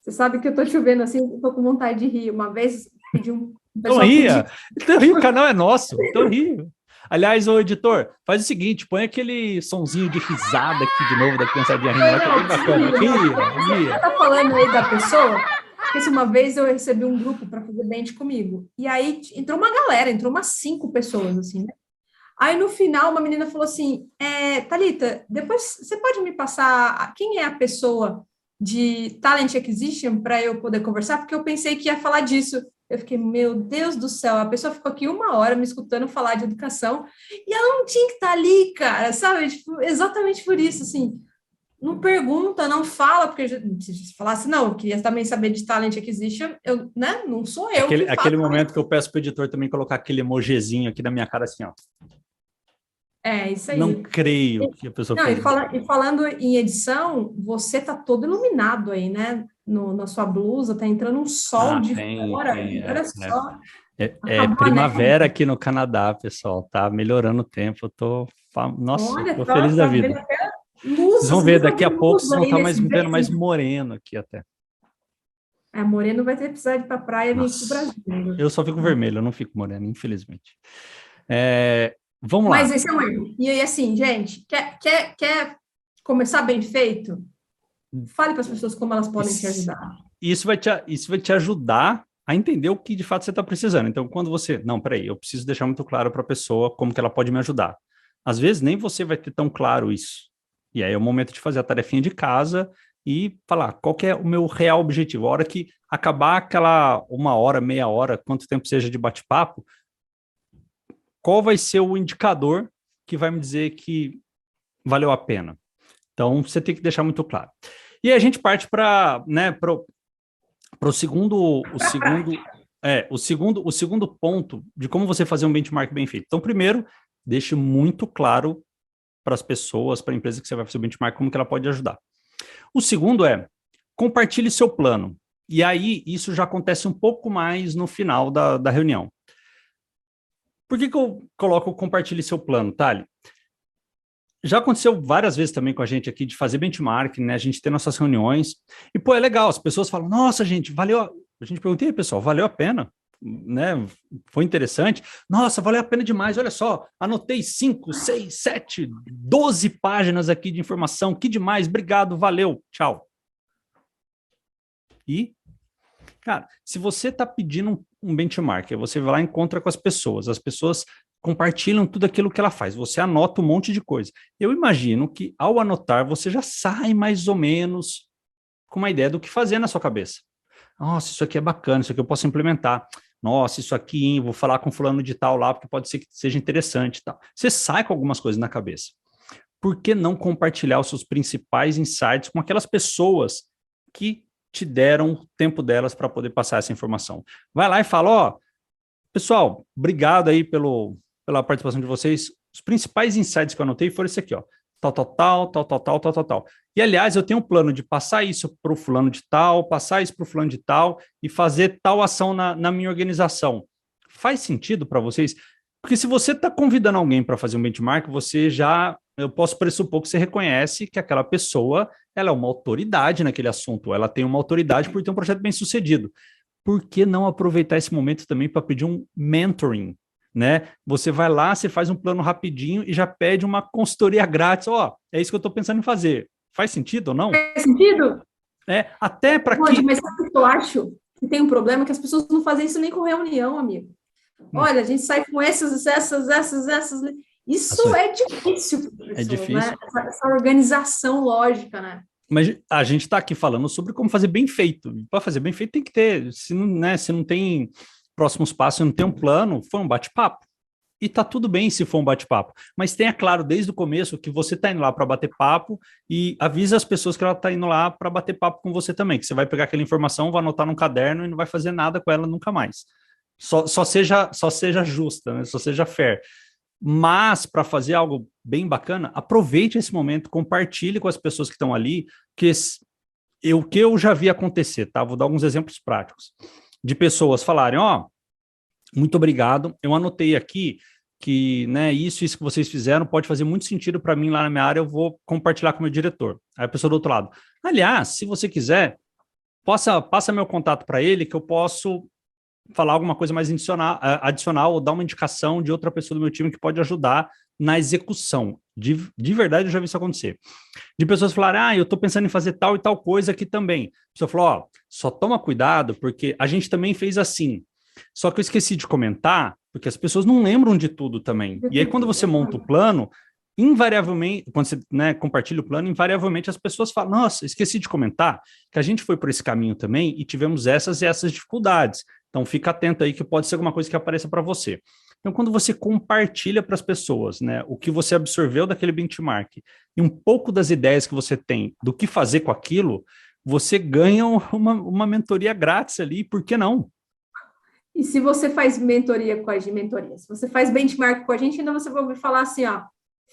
Você sabe que eu tô te vendo assim, eu tô com vontade de rir. Uma vez pedi um Então pessoal ria, então ria, o canal é nosso, então ria. Aliás, ô editor, faz o seguinte, põe aquele sonzinho de risada aqui de novo da criançadinha rindo lá, que é bem bacana. Ria. Você tá falando aí da pessoa, porque uma vez eu recebi um grupo para fazer bench comigo, e aí entrou uma galera, entrou umas 5 pessoas, assim, né? Aí no final uma menina falou assim, Thalita, depois você pode me passar quem é a pessoa de Talent Acquisition para eu poder conversar? Porque eu pensei que ia falar disso. Eu fiquei, meu Deus do céu, a pessoa ficou aqui 1 hora me escutando falar de educação e ela não tinha que estar ali, cara, sabe? Tipo, exatamente por isso, assim, não pergunta, não fala, porque se falasse, não, eu queria também saber de Talent Acquisition, eu, né? Não sou eu que Aquele faço momento isso. que eu peço para o editor também colocar aquele emojizinho aqui na minha cara assim, ó. Isso aí. Não creio que a pessoa Não, fez e falando em edição, você tá todo iluminado aí, né? Na sua blusa, tá entrando um sol de fora. Olha só, É acabou a primavera neve. aqui no Canadá, pessoal. Tá melhorando o tempo. Nossa, Olha, tô feliz da tá vendo vida. até luz. Vocês vão Você ver, não tá daqui a vendo pouco luz vocês vão aí estar mais nesse me vendo mais verde? moreno aqui até. Moreno vai ter que precisar ir para a praia e vir aqui pro Nossa, Brasil. eu só fico vermelho, eu não fico moreno, infelizmente. Vamos Mas lá. esse é um erro. E aí, assim, gente, quer começar bem feito? Fale para as pessoas como elas podem te ajudar. Isso vai te ajudar a entender o que de fato você está precisando. Então, quando você... Não, peraí, eu preciso deixar muito claro para a pessoa como que ela pode me ajudar. Às vezes, nem você vai ter tão claro isso. E aí é o momento de fazer a tarefinha de casa e falar qual que é o meu real objetivo. A hora que acabar aquela 1 hora, meia hora, quanto tempo seja de bate-papo, qual vai ser o indicador que vai me dizer que valeu a pena? Então, você tem que deixar muito claro. E aí a gente parte para, né, para o segundo ponto de como você fazer um benchmark bem feito. Então, primeiro, deixe muito claro para as pessoas, para a empresa que você vai fazer o benchmark, como que ela pode ajudar. O segundo é, compartilhe seu plano. E aí, isso já acontece um pouco mais no final da reunião. Por que eu coloco compartilhe seu plano, Thali? Já aconteceu várias vezes também com a gente aqui de fazer benchmark, né? A gente tem nossas reuniões e, pô, é legal. As pessoas falam, nossa, gente, valeu. A gente pergunta, e aí, pessoal, valeu a pena? Né? Foi interessante. Nossa, valeu a pena demais. Olha só, anotei 5, 6, 7, 12 páginas aqui de informação. Que demais. Obrigado, valeu. Tchau. E, cara, se você está pedindo um benchmark, você vai lá e encontra com as pessoas compartilham tudo aquilo que ela faz, você anota um monte de coisa. Eu imagino que, ao anotar, você já sai mais ou menos com uma ideia do que fazer na sua cabeça. Nossa, isso aqui é bacana, isso aqui eu posso implementar. Nossa, isso aqui, hein, vou falar com fulano de tal lá, porque pode ser que seja interessante e tal. Você sai com algumas coisas na cabeça. Por que não compartilhar os seus principais insights com aquelas pessoas que te deram o tempo delas para poder passar essa informação? Vai lá e fala, ó, pessoal, obrigado aí pela participação de vocês. Os principais insights que eu anotei foram esse aqui, ó. Tal. E, aliás, eu tenho um plano de passar isso para o fulano de tal, passar isso para o fulano de tal e fazer tal ação na minha organização. Faz sentido para vocês? Porque se você está convidando alguém para fazer um benchmark, eu posso pressupor que você reconhece que aquela pessoa, ela é uma autoridade naquele assunto, ela tem uma autoridade por ter um projeto bem sucedido. Por que não aproveitar esse momento também para pedir um mentoring, né? Você vai lá, você faz um plano rapidinho e já pede uma consultoria grátis. Ó, é isso que eu estou pensando em fazer. Faz sentido ou não? Faz sentido? Até para que... Mas sabe o que eu acho que tem um problema? Que as pessoas não fazem isso nem com reunião, amigo. Olha, a gente sai com essas. Isso é difícil para a pessoa, difícil. Né? Essa organização lógica, né? Mas a gente está aqui falando sobre como fazer bem feito. Para fazer bem feito tem que ter, se não tem próximos passos, se não tem um plano, foi um bate-papo. E tá tudo bem se for um bate-papo. Mas tenha claro desde o começo que você está indo lá para bater papo e avisa as pessoas que ela está indo lá para bater papo com você também, que você vai pegar aquela informação, vai anotar num caderno e não vai fazer nada com ela nunca mais. Só seja justa, né? Só seja fair. Mas para fazer algo bem bacana, aproveite esse momento, compartilhe com as pessoas que estão ali, o que eu já vi acontecer, tá? Vou dar alguns exemplos práticos de pessoas falarem, ó, muito obrigado, eu anotei aqui que, né, isso que vocês fizeram pode fazer muito sentido para mim lá na minha área, eu vou compartilhar com o meu diretor. Aí a pessoa do outro lado, aliás, se você quiser, passa meu contato para ele que eu posso falar alguma coisa mais adicional ou dar uma indicação de outra pessoa do meu time que pode ajudar na execução. De verdade, eu já vi isso acontecer. De pessoas falarem, eu estou pensando em fazer tal e tal coisa aqui também. A pessoa falou, ó, só toma cuidado, porque a gente também fez assim. Só que eu esqueci de comentar, porque as pessoas não lembram de tudo também. E aí, quando você monta o plano, invariavelmente, quando você, né, compartilha o plano, invariavelmente as pessoas falam, nossa, esqueci de comentar que a gente foi por esse caminho também e tivemos essas e essas dificuldades. Então, fica atento aí que pode ser alguma coisa que apareça para você. Então, quando você compartilha para as pessoas, né, o que você absorveu daquele benchmark e um pouco das ideias que você tem do que fazer com aquilo, você ganha uma mentoria grátis ali, por que não? E se você faz mentoria com a gente, se você faz benchmark com a gente, ainda você vai ouvir falar assim, ó,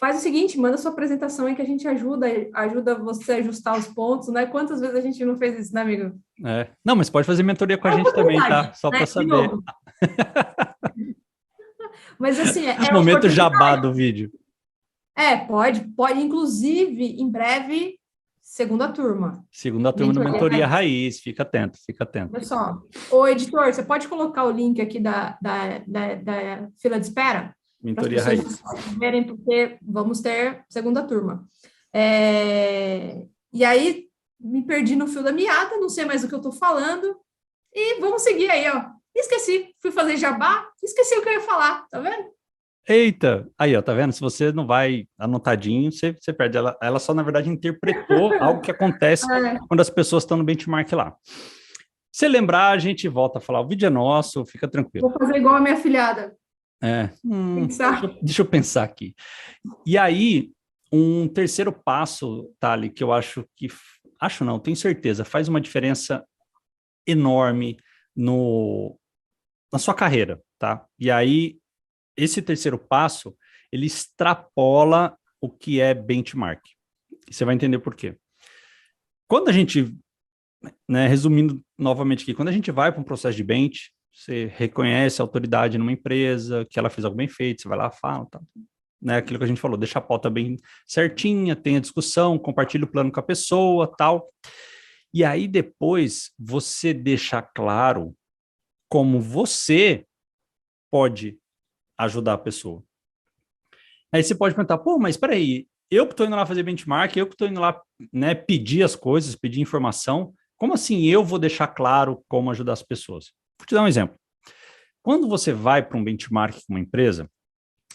faz o seguinte, manda sua apresentação aí que a gente ajuda você a ajustar os pontos, né? Quantas vezes a gente não fez isso, né, amigo? Não, mas pode fazer mentoria com a gente também, tá? Só para saber. Mas assim, momento jabá do vídeo. Pode, inclusive, em breve, segunda turma. Segunda turma do Mentoria Raiz, fica atento. Olha só, ô editor, você pode colocar o link aqui da fila de espera? Mentoria Raiz. Verem, porque vamos ter segunda turma. E aí, me perdi no fio da meada, não sei mais o que eu estou falando, e vamos seguir aí, ó. Esqueci, fui fazer jabá, esqueci o que eu ia falar, tá vendo? Eita, aí, ó, tá vendo? Se você não vai anotadinho, você perde. Ela só, na verdade, interpretou algo que acontece quando as pessoas estão no benchmark lá. Se lembrar, a gente volta a falar, o vídeo é nosso, fica tranquilo. Vou fazer igual a minha afilhada. Deixa eu pensar aqui. E aí, um terceiro passo, Thali, que eu tenho certeza, faz uma diferença enorme na sua carreira, tá? E aí, esse terceiro passo, ele extrapola o que é benchmark. Você vai entender por quê. Quando a gente, né, resumindo novamente aqui, quando a gente vai para um processo de bench, você reconhece a autoridade numa empresa, que ela fez algo bem feito, você vai lá, fala, tá, né, aquilo que a gente falou, deixa a pauta bem certinha, tem a discussão, compartilha o plano com a pessoa, tal. E aí depois você deixa claro como você pode ajudar a pessoa. Aí você pode perguntar, mas espera aí, eu que estou indo lá fazer benchmark, eu que estou indo lá, né, pedir as coisas, pedir informação, como assim eu vou deixar claro como ajudar as pessoas? Vou te dar um exemplo. Quando você vai para um benchmark com uma empresa,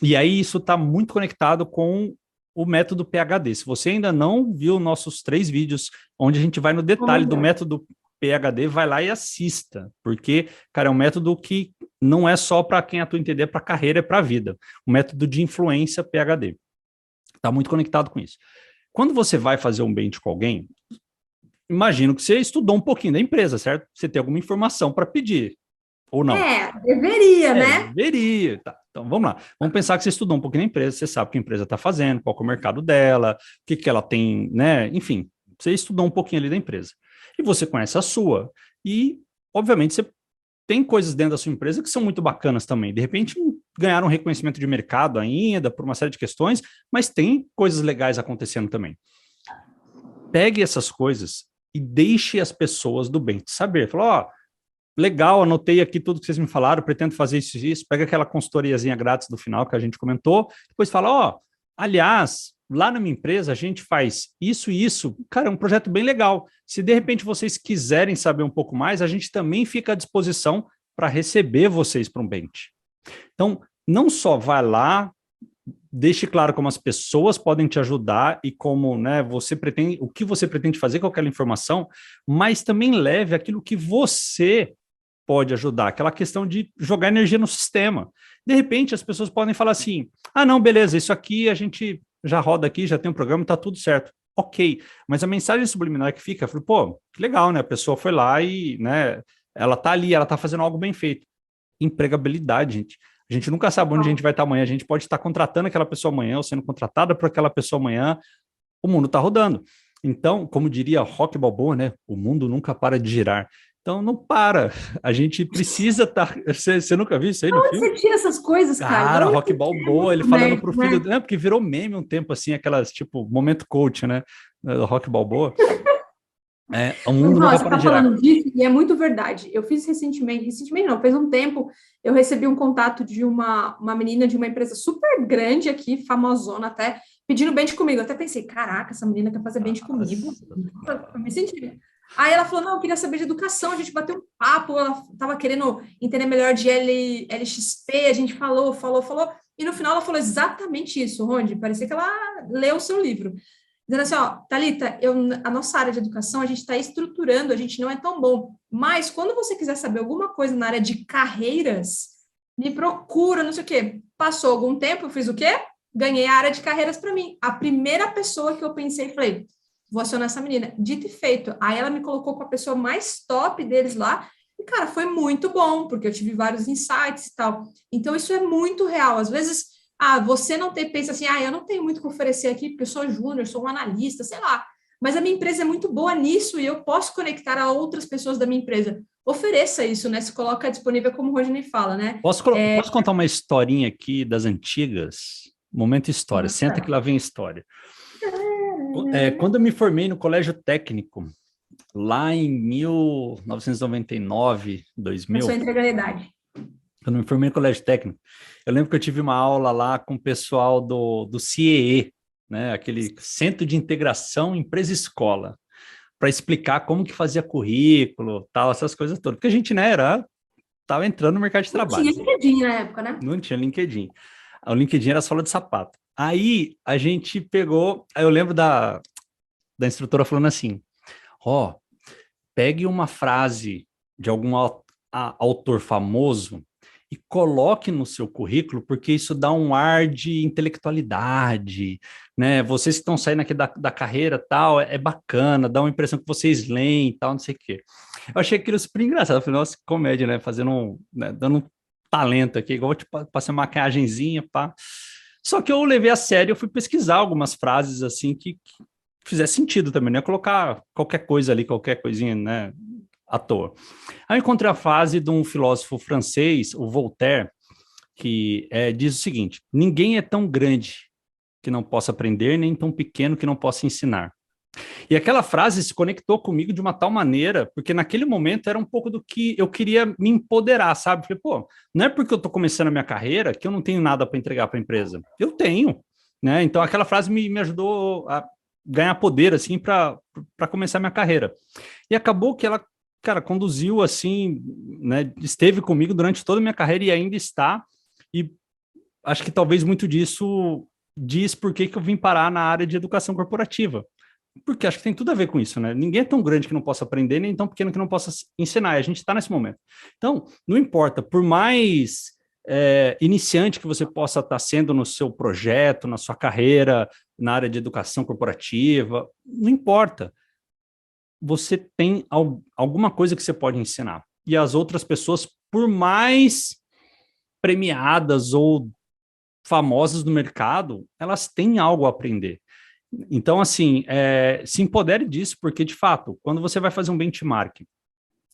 e aí isso está muito conectado com o método PHD. Se você ainda não viu nossos 3 vídeos, onde a gente vai no detalhe do método PHD, vai lá e assista, porque, cara, é um método que não é só para quem atua em TD, é para carreira, é para a vida. O método de influência PHD. Está muito conectado com isso. Quando você vai fazer um bench com alguém, imagino que você estudou um pouquinho da empresa, certo? Você tem alguma informação para pedir, ou não? Deveria, né? Deveria. Tá. Então, vamos lá. Vamos pensar que você estudou um pouquinho da empresa, você sabe o que a empresa está fazendo, qual é o mercado dela, o que ela tem, né? Enfim, você estudou um pouquinho ali da empresa. E você conhece a sua. E, obviamente, você tem coisas dentro da sua empresa que são muito bacanas também. De repente, não ganharam reconhecimento de mercado ainda, por uma série de questões, mas tem coisas legais acontecendo também. Pegue essas coisas e deixe as pessoas do bem saber. Fala, legal, anotei aqui tudo que vocês me falaram, pretendo fazer isso e isso. Pega aquela consultoriazinha grátis do final que a gente comentou, depois fala, aliás, lá na minha empresa a gente faz isso e isso. Cara, é um projeto bem legal. Se de repente vocês quiserem saber um pouco mais, a gente também fica à disposição para receber vocês para um bench. Então, não só vai lá, deixe claro como as pessoas podem te ajudar e como, né, o que você pretende fazer com aquela informação, mas também leve aquilo que você pode ajudar, aquela questão de jogar energia no sistema. De repente, as pessoas podem falar assim, não, beleza, isso aqui a gente já roda aqui, já tem um programa, tá tudo certo. Ok, mas a mensagem subliminar que fica, que legal, né, a pessoa foi lá e, né, ela tá ali, ela tá fazendo algo bem feito. Empregabilidade, gente. A gente nunca sabe onde a gente vai estar amanhã. A gente pode estar contratando aquela pessoa amanhã ou sendo contratada por aquela pessoa amanhã. O mundo está rodando. Então, como diria Rock Balboa, né? O mundo nunca para de girar. Então, não para. A gente precisa estar... Você nunca viu isso aí no Onde filme? você tira essas coisas, cara? Cara, Rock Balboa, ele falando Nerd, pro filho... né? Né, porque virou meme um tempo, assim, aquelas, tipo, momento coach, né? Do Rock Balboa. O Mas, mundo ó, nunca você para está de girar. falando disso e é muito verdade. Eu fiz recentemente não, fez um tempo, eu recebi um contato de uma menina de uma empresa super grande aqui, famosona até, pedindo bench comigo. Eu até pensei, caraca, essa menina quer fazer bench comigo. Eu me senti. Aí ela falou, não, eu queria saber de educação, a gente bateu um papo, ela estava querendo entender melhor de LXP, a gente falou, e no final ela falou exatamente isso, Rondi, parecia que ela leu o seu livro. Dizendo assim, ó, Thalita, a nossa área de educação, a gente está estruturando, a gente não é tão bom, mas quando você quiser saber alguma coisa na área de carreiras, me procura, não sei o quê. Passou algum tempo, eu fiz o quê? Ganhei a área de carreiras para mim. A primeira pessoa que eu pensei, falei, vou acionar essa menina. Dito e feito. Aí ela me colocou com a pessoa mais top deles lá, e, cara, foi muito bom, porque eu tive vários insights e tal. Então, isso é muito real. Às vezes, você não tem, pensa assim, eu não tenho muito o que oferecer aqui, porque eu sou júnior, sou um analista, sei lá. Mas a minha empresa é muito boa nisso e eu posso conectar a outras pessoas da minha empresa. Ofereça isso, né? Se coloca disponível, como o Rodney fala, né? Posso contar uma historinha aqui das antigas? Momento história. Senta que lá vem história. Quando eu me formei no colégio técnico, lá em 1999, Eu 2000, sou entregando a idade. quando eu me formei no colégio técnico, eu lembro que eu tive uma aula lá com o pessoal do CIEE, né, aquele Centro de Integração Empresa-Escola, para explicar como que fazia currículo, tal, essas coisas todas. Porque a gente, né, estava entrando no mercado de Não trabalho. tinha LinkedIn na época, né? Não tinha LinkedIn. O LinkedIn era sola de sapato. Aí a gente pegou, aí eu lembro da instrutora falando assim, pegue uma frase de algum autor famoso e coloque no seu currículo, porque isso dá um ar de intelectualidade, né? Vocês que estão saindo aqui da carreira tal, é bacana, dá uma impressão que vocês leem e tal, não sei o quê. Eu achei aquilo super engraçado, eu falei, nossa, que comédia, né? Dando um talento aqui, igual tipo, passei uma maquiagemzinha, pá. Só que eu levei a sério, eu fui pesquisar algumas frases assim que fizesse sentido também, não ia colocar qualquer coisa ali, qualquer coisinha, né, à toa. Aí eu encontrei a frase de um filósofo francês, o Voltaire, que diz o seguinte: ninguém é tão grande que não possa aprender, nem tão pequeno que não possa ensinar. E aquela frase se conectou comigo de uma tal maneira, porque naquele momento era um pouco do que eu queria me empoderar, sabe? Falei, pô, não é porque eu estou começando a minha carreira que eu não tenho nada para entregar para a empresa. Eu tenho, né? Então aquela frase me ajudou a ganhar poder, assim, para começar a minha carreira. E acabou que ela, cara, conduziu, assim, né? Esteve comigo durante toda a minha carreira e ainda está. E acho que talvez muito disso diz por que eu vim parar na área de educação corporativa. Porque acho que tem tudo a ver com isso, né? Ninguém é tão grande que não possa aprender, nem tão pequeno que não possa ensinar. E a gente está nesse momento. Então, não importa, por mais iniciante que você possa estar sendo no seu projeto, na sua carreira, na área de educação corporativa, não importa. Você tem alguma coisa que você pode ensinar. E as outras pessoas, por mais premiadas ou famosas no mercado, elas têm algo a aprender. Então, assim, se empodere disso, porque, de fato, quando você vai fazer um benchmark,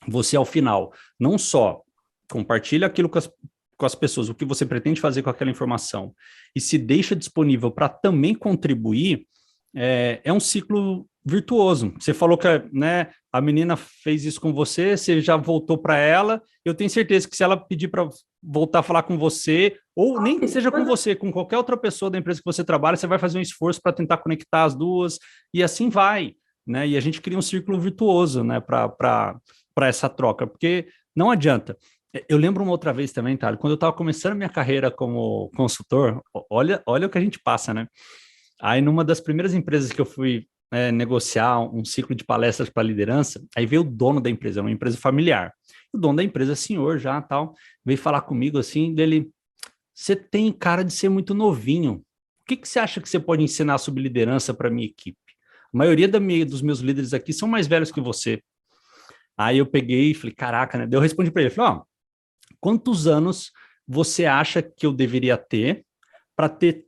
você, ao final, não só compartilha aquilo com as pessoas, o que você pretende fazer com aquela informação, e se deixa disponível para também contribuir, é um ciclo virtuoso. Você falou que, né, a menina fez isso com você, você já voltou para ela, eu tenho certeza que se ela pedir para voltar a falar com você, ou nem que seja com você, com qualquer outra pessoa da empresa que você trabalha, você vai fazer um esforço para tentar conectar as duas, e assim vai, né? E a gente cria um círculo virtuoso, né, para essa troca, porque não adianta. Eu lembro uma outra vez também, tá? Quando eu estava começando minha carreira como consultor, olha o que a gente passa, né? Aí, numa das primeiras empresas que eu fui negociar um ciclo de palestras para liderança, aí veio o dono da empresa, uma empresa familiar. O dono da empresa, senhor já, tal, veio falar comigo assim, dele, você tem cara de ser muito novinho. O que você acha que você pode ensinar sobre liderança para minha equipe? A maioria dos meus líderes aqui são mais velhos que você. Aí eu peguei e falei, caraca, né? Daí eu respondi para ele, falei, quantos anos você acha que eu deveria ter para ter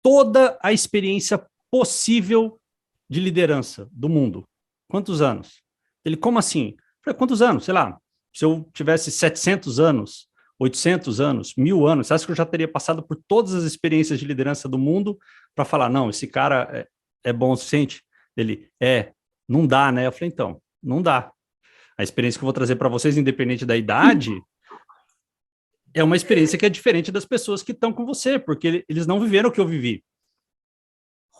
toda a experiência possível de liderança do mundo? Quantos anos? Ele, como assim? Eu falei, quantos anos? Sei lá, se eu tivesse 700 anos, 800 anos, 1000 anos, você acha que eu já teria passado por todas as experiências de liderança do mundo para falar, não, esse cara é bom o suficiente? Ele, não dá, né? Eu falei, então, não dá. A experiência que eu vou trazer para vocês, independente da idade, é uma experiência que é diferente das pessoas que estão com você, porque eles não viveram o que eu vivi.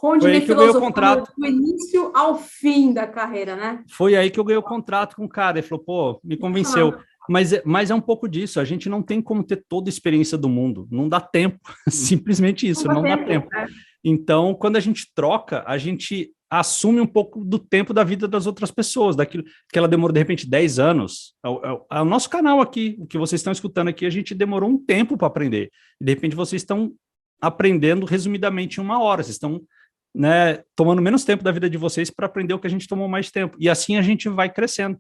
Foi aí que eu ganhei o contrato. Do início ao fim da carreira, né? Foi aí que eu ganhei o contrato com o cara. Ele falou, pô, me convenceu. Mas é um pouco disso. A gente não tem como ter toda a experiência do mundo. Não dá tempo. Simplesmente isso, não dá tempo. Então, quando a gente troca, a gente assume um pouco do tempo da vida das outras pessoas, daquilo que ela demorou, de repente, 10 anos. O nosso canal aqui, o que vocês estão escutando aqui, a gente demorou um tempo para aprender. E, de repente, vocês estão aprendendo resumidamente em 1 hora. Vocês estão, né, tomando menos tempo da vida de vocês para aprender o que a gente tomou mais tempo. E assim a gente vai crescendo.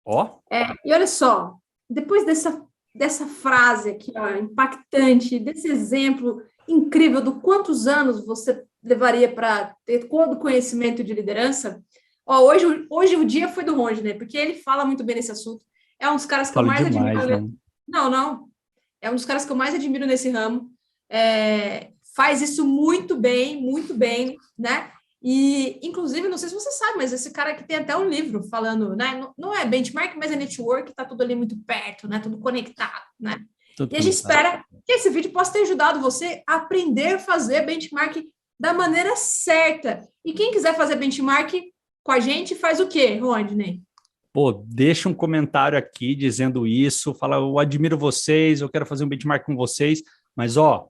Ó. E olha só, depois dessa frase aqui, ó, impactante, desse exemplo incrível do quantos anos você levaria para ter todo o conhecimento de liderança, ó, hoje o dia foi do Ronde, porque ele fala muito bem nesse assunto. É um dos caras que eu mais admiro. Não. É um dos caras que eu mais admiro nesse ramo. Faz isso muito bem, né? E, inclusive, não sei se você sabe, mas esse cara aqui tem até um livro falando, né? Não é benchmark, mas é network, tá tudo ali muito perto, né? Tudo conectado, né? E a gente espera que esse vídeo possa ter ajudado você a aprender a fazer benchmark da maneira certa. E quem quiser fazer benchmark com a gente, faz o quê, Rodney? Pô, deixa um comentário aqui dizendo isso, fala, eu admiro vocês, eu quero fazer um benchmark com vocês, mas, ó,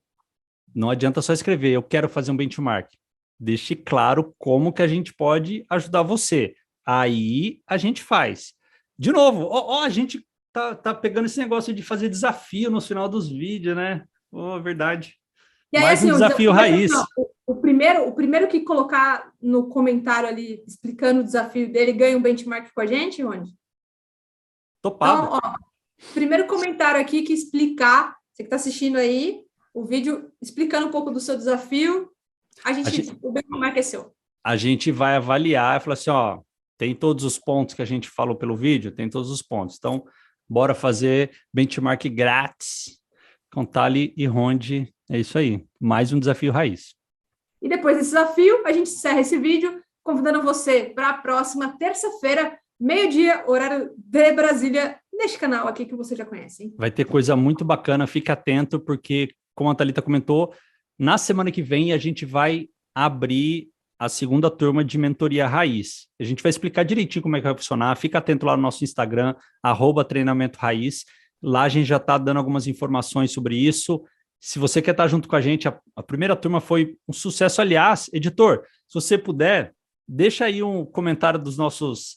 não adianta só escrever, eu quero fazer um benchmark. Deixe claro como que a gente pode ajudar você. Aí a gente faz. De novo, a gente tá pegando esse negócio de fazer desafio no final dos vídeos, né? Verdade. E aí, mais assim, um desafio raiz. O primeiro que colocar no comentário ali, explicando o desafio dele, ganha um benchmark com a gente, Rony? Topado. Então, ó, primeiro comentário aqui que explicar, você que está assistindo aí, o vídeo explicando um pouco do seu desafio, o benchmark é seu. A gente vai avaliar e falar assim, ó, tem todos os pontos que a gente falou pelo vídeo? Tem todos os pontos. Então, bora fazer benchmark grátis com Thali e Ronde. É isso aí. Mais um desafio raiz. E depois desse desafio, a gente encerra esse vídeo convidando você para a próxima terça-feira, meio-dia, horário de Brasília, neste canal aqui que você já conhece. Hein? Vai ter coisa muito bacana, fica atento, porque, como a Thalita comentou, na semana que vem a gente vai abrir a segunda turma de mentoria raiz. A gente vai explicar direitinho como é que vai funcionar. Fica atento lá no nosso Instagram, @treinamento-raiz. Lá a gente já está dando algumas informações sobre isso. Se você quer estar junto com a gente, a primeira turma foi um sucesso. Aliás, editor, se você puder, deixa aí um comentário dos nossos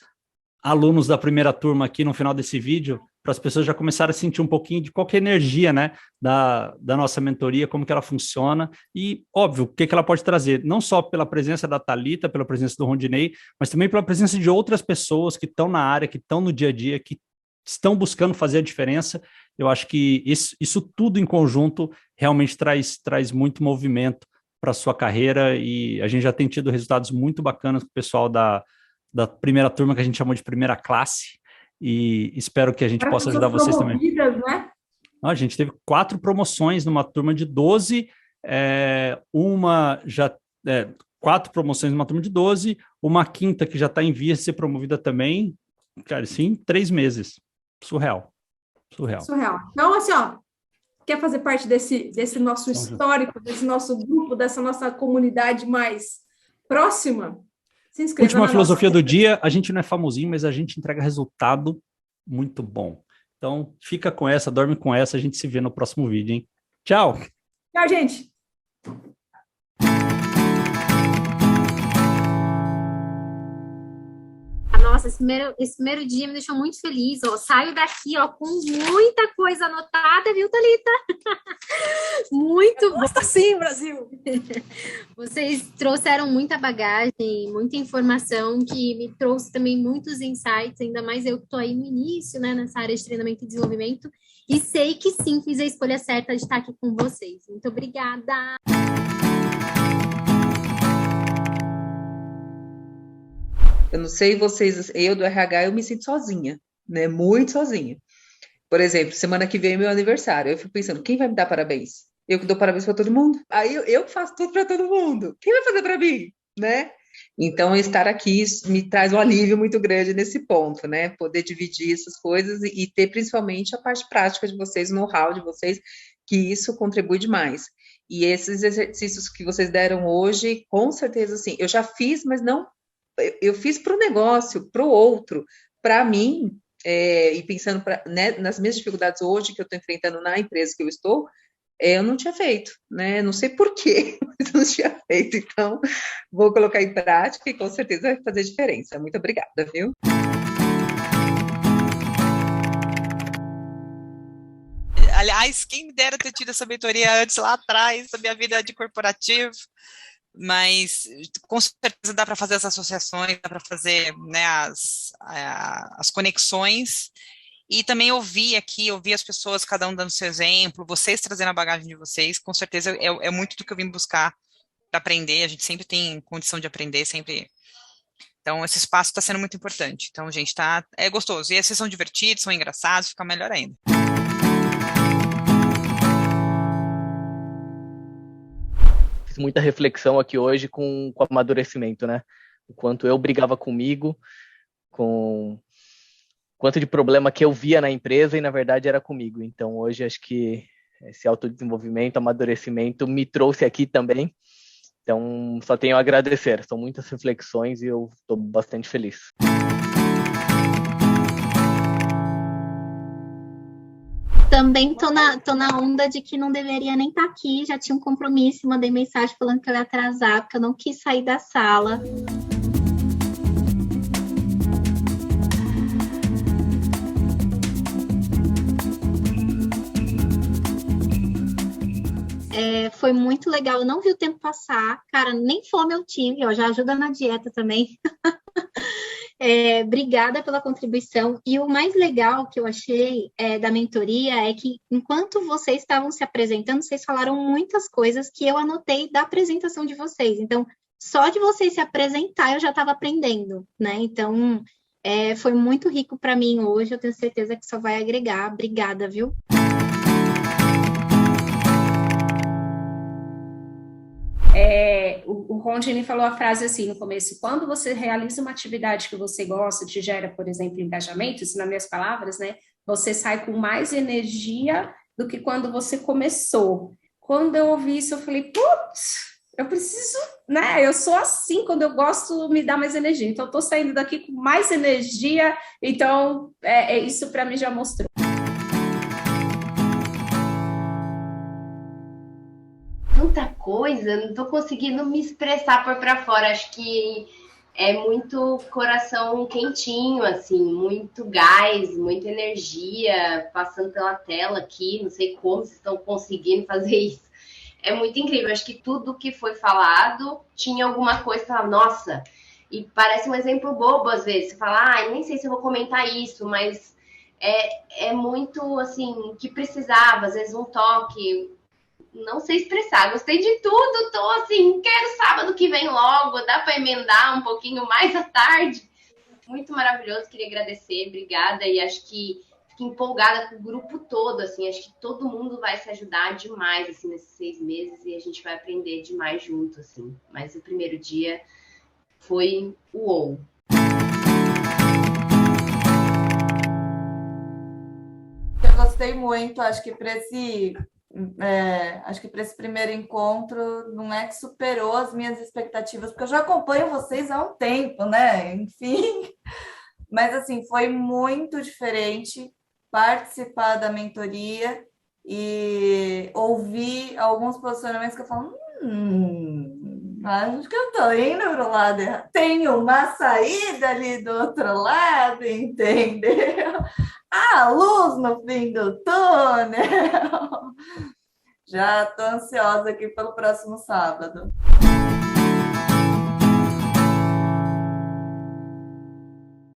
alunos da primeira turma aqui no final desse vídeo, para as pessoas já começarem a sentir um pouquinho de qual que é a energia, né, da nossa mentoria, como que ela funciona e, óbvio, o que ela pode trazer, não só pela presença da Thalita, pela presença do Rondinei, mas também pela presença de outras pessoas que estão na área, que estão no dia a dia, que estão buscando fazer a diferença. Eu acho que isso tudo em conjunto realmente traz muito movimento para a sua carreira e a gente já tem tido resultados muito bacanas com o pessoal da primeira turma, que a gente chamou de primeira classe, e espero que a gente possa ajudar vocês também. Né? A gente teve 4 promoções numa turma de 12, 4 promoções numa turma de 12, uma quinta que já está em vias de ser promovida também, cara, sim, 3 meses. Surreal. Então, assim, ó, quer fazer parte desse nosso histórico, desse nosso grupo, dessa nossa comunidade mais próxima? Se inscreva. Última filosofia do dia, a gente não é famosinho, mas a gente entrega resultado muito bom. Então, fica com essa, dorme com essa, a gente se vê no próximo vídeo, hein? Tchau! Tchau, gente! A nossa esse primeiro dia me deixou muito feliz, ó. Saio daqui, ó, com muita coisa anotada, viu, Thalita? Muito bom. Gosta sim, Brasil! Vocês trouxeram muita bagagem, muita informação que me trouxe também muitos insights, ainda mais eu que estou aí no início, né, nessa área de treinamento e desenvolvimento, e sei que sim, fiz a escolha certa de estar aqui com vocês. Muito obrigada! Eu não sei vocês, eu do RH, eu me sinto sozinha, né? Muito sozinha. Por exemplo, semana que vem é meu aniversário. Eu fico pensando, quem vai me dar parabéns? Eu que dou parabéns para todo mundo. Aí eu faço tudo para todo mundo. Quem vai fazer para mim, né? Então, estar aqui me traz um alívio muito grande nesse ponto, né? Poder dividir essas coisas e ter principalmente a parte prática de vocês, o know-how de vocês, que isso contribui demais. E esses exercícios que vocês deram hoje, com certeza, sim. Eu já fiz, mas não. Eu fiz para o negócio, para o outro, para mim, e pensando né, nas minhas dificuldades hoje que eu estou enfrentando na empresa que eu estou, eu não tinha feito, né? Não sei por quê, mas eu não tinha feito. Então, vou colocar em prática e com certeza vai fazer diferença. Muito obrigada, viu? Aliás, quem me dera ter tido essa mentoria antes, lá atrás, da minha vida de corporativo, mas com certeza dá para fazer as associações, dá para fazer, né, as conexões, e também ouvir as pessoas, cada um dando seu exemplo, vocês trazendo a bagagem de vocês, com certeza é muito do que eu vim buscar para aprender, a gente sempre tem condição de aprender, sempre. Então, esse espaço está sendo muito importante. Então, gente, é gostoso. E vocês são divertidos, são engraçados, fica melhor ainda. Muita reflexão aqui hoje com amadurecimento, né? O quanto eu brigava comigo, com o quanto de problema que eu via na empresa e, na verdade, era comigo. Então, hoje, acho que esse autodesenvolvimento, amadurecimento me trouxe aqui também. Então, só tenho a agradecer. São muitas reflexões e eu estou bastante feliz. Também tô na onda de que não deveria nem estar aqui, já tinha um compromisso, mandei mensagem falando que eu ia atrasar, porque eu não quis sair da sala. Foi muito legal, eu não vi o tempo passar, cara, nem fome eu tive, ó, já ajuda na dieta também. Obrigada pela contribuição. E o mais legal que eu achei da mentoria é que, enquanto vocês estavam se apresentando, vocês falaram muitas coisas que eu anotei da apresentação de vocês. Então, só de vocês se apresentar, eu já estava aprendendo, né? Então, foi muito rico para mim hoje. Eu tenho certeza que só vai agregar. Obrigada, viu? O Rondini falou a frase assim no começo: quando você realiza uma atividade que você gosta, te gera, por exemplo, engajamento, isso nas minhas palavras, né? Você sai com mais energia do que quando você começou. Quando eu ouvi isso, eu falei, putz, eu preciso, né? Eu sou assim, quando eu gosto, me dá mais energia. Então, eu tô saindo daqui com mais energia, então, isso para mim já mostrou. Tanta coisa, não tô conseguindo me expressar por para fora. Acho que é muito coração quentinho, assim, muito gás, muita energia passando pela tela aqui. Não sei como vocês estão conseguindo fazer isso. É muito incrível. Acho que tudo que foi falado tinha alguma coisa que falava, nossa, e parece um exemplo bobo às vezes. Você fala, nem sei se eu vou comentar isso, mas é muito, assim, que precisava, às vezes um toque. Não sei expressar, gostei de tudo, tô assim, quero sábado que vem logo, dá para emendar um pouquinho mais à tarde. Muito maravilhoso, queria agradecer, obrigada, e acho que fiquei empolgada com o grupo todo, assim, acho que todo mundo vai se ajudar demais, assim, nesses 6 meses, e a gente vai aprender demais junto, assim, mas o primeiro dia foi uou. Eu gostei muito, acho que para esse primeiro encontro não é que superou as minhas expectativas, porque eu já acompanho vocês há um tempo, né? Enfim, mas assim, foi muito diferente participar da mentoria e ouvir alguns posicionamentos que eu falo, Acho que eu tô indo pro lado errado. Tem uma saída ali do outro lado, entendeu? A luz no fim do túnel. Já tô ansiosa aqui pelo próximo sábado.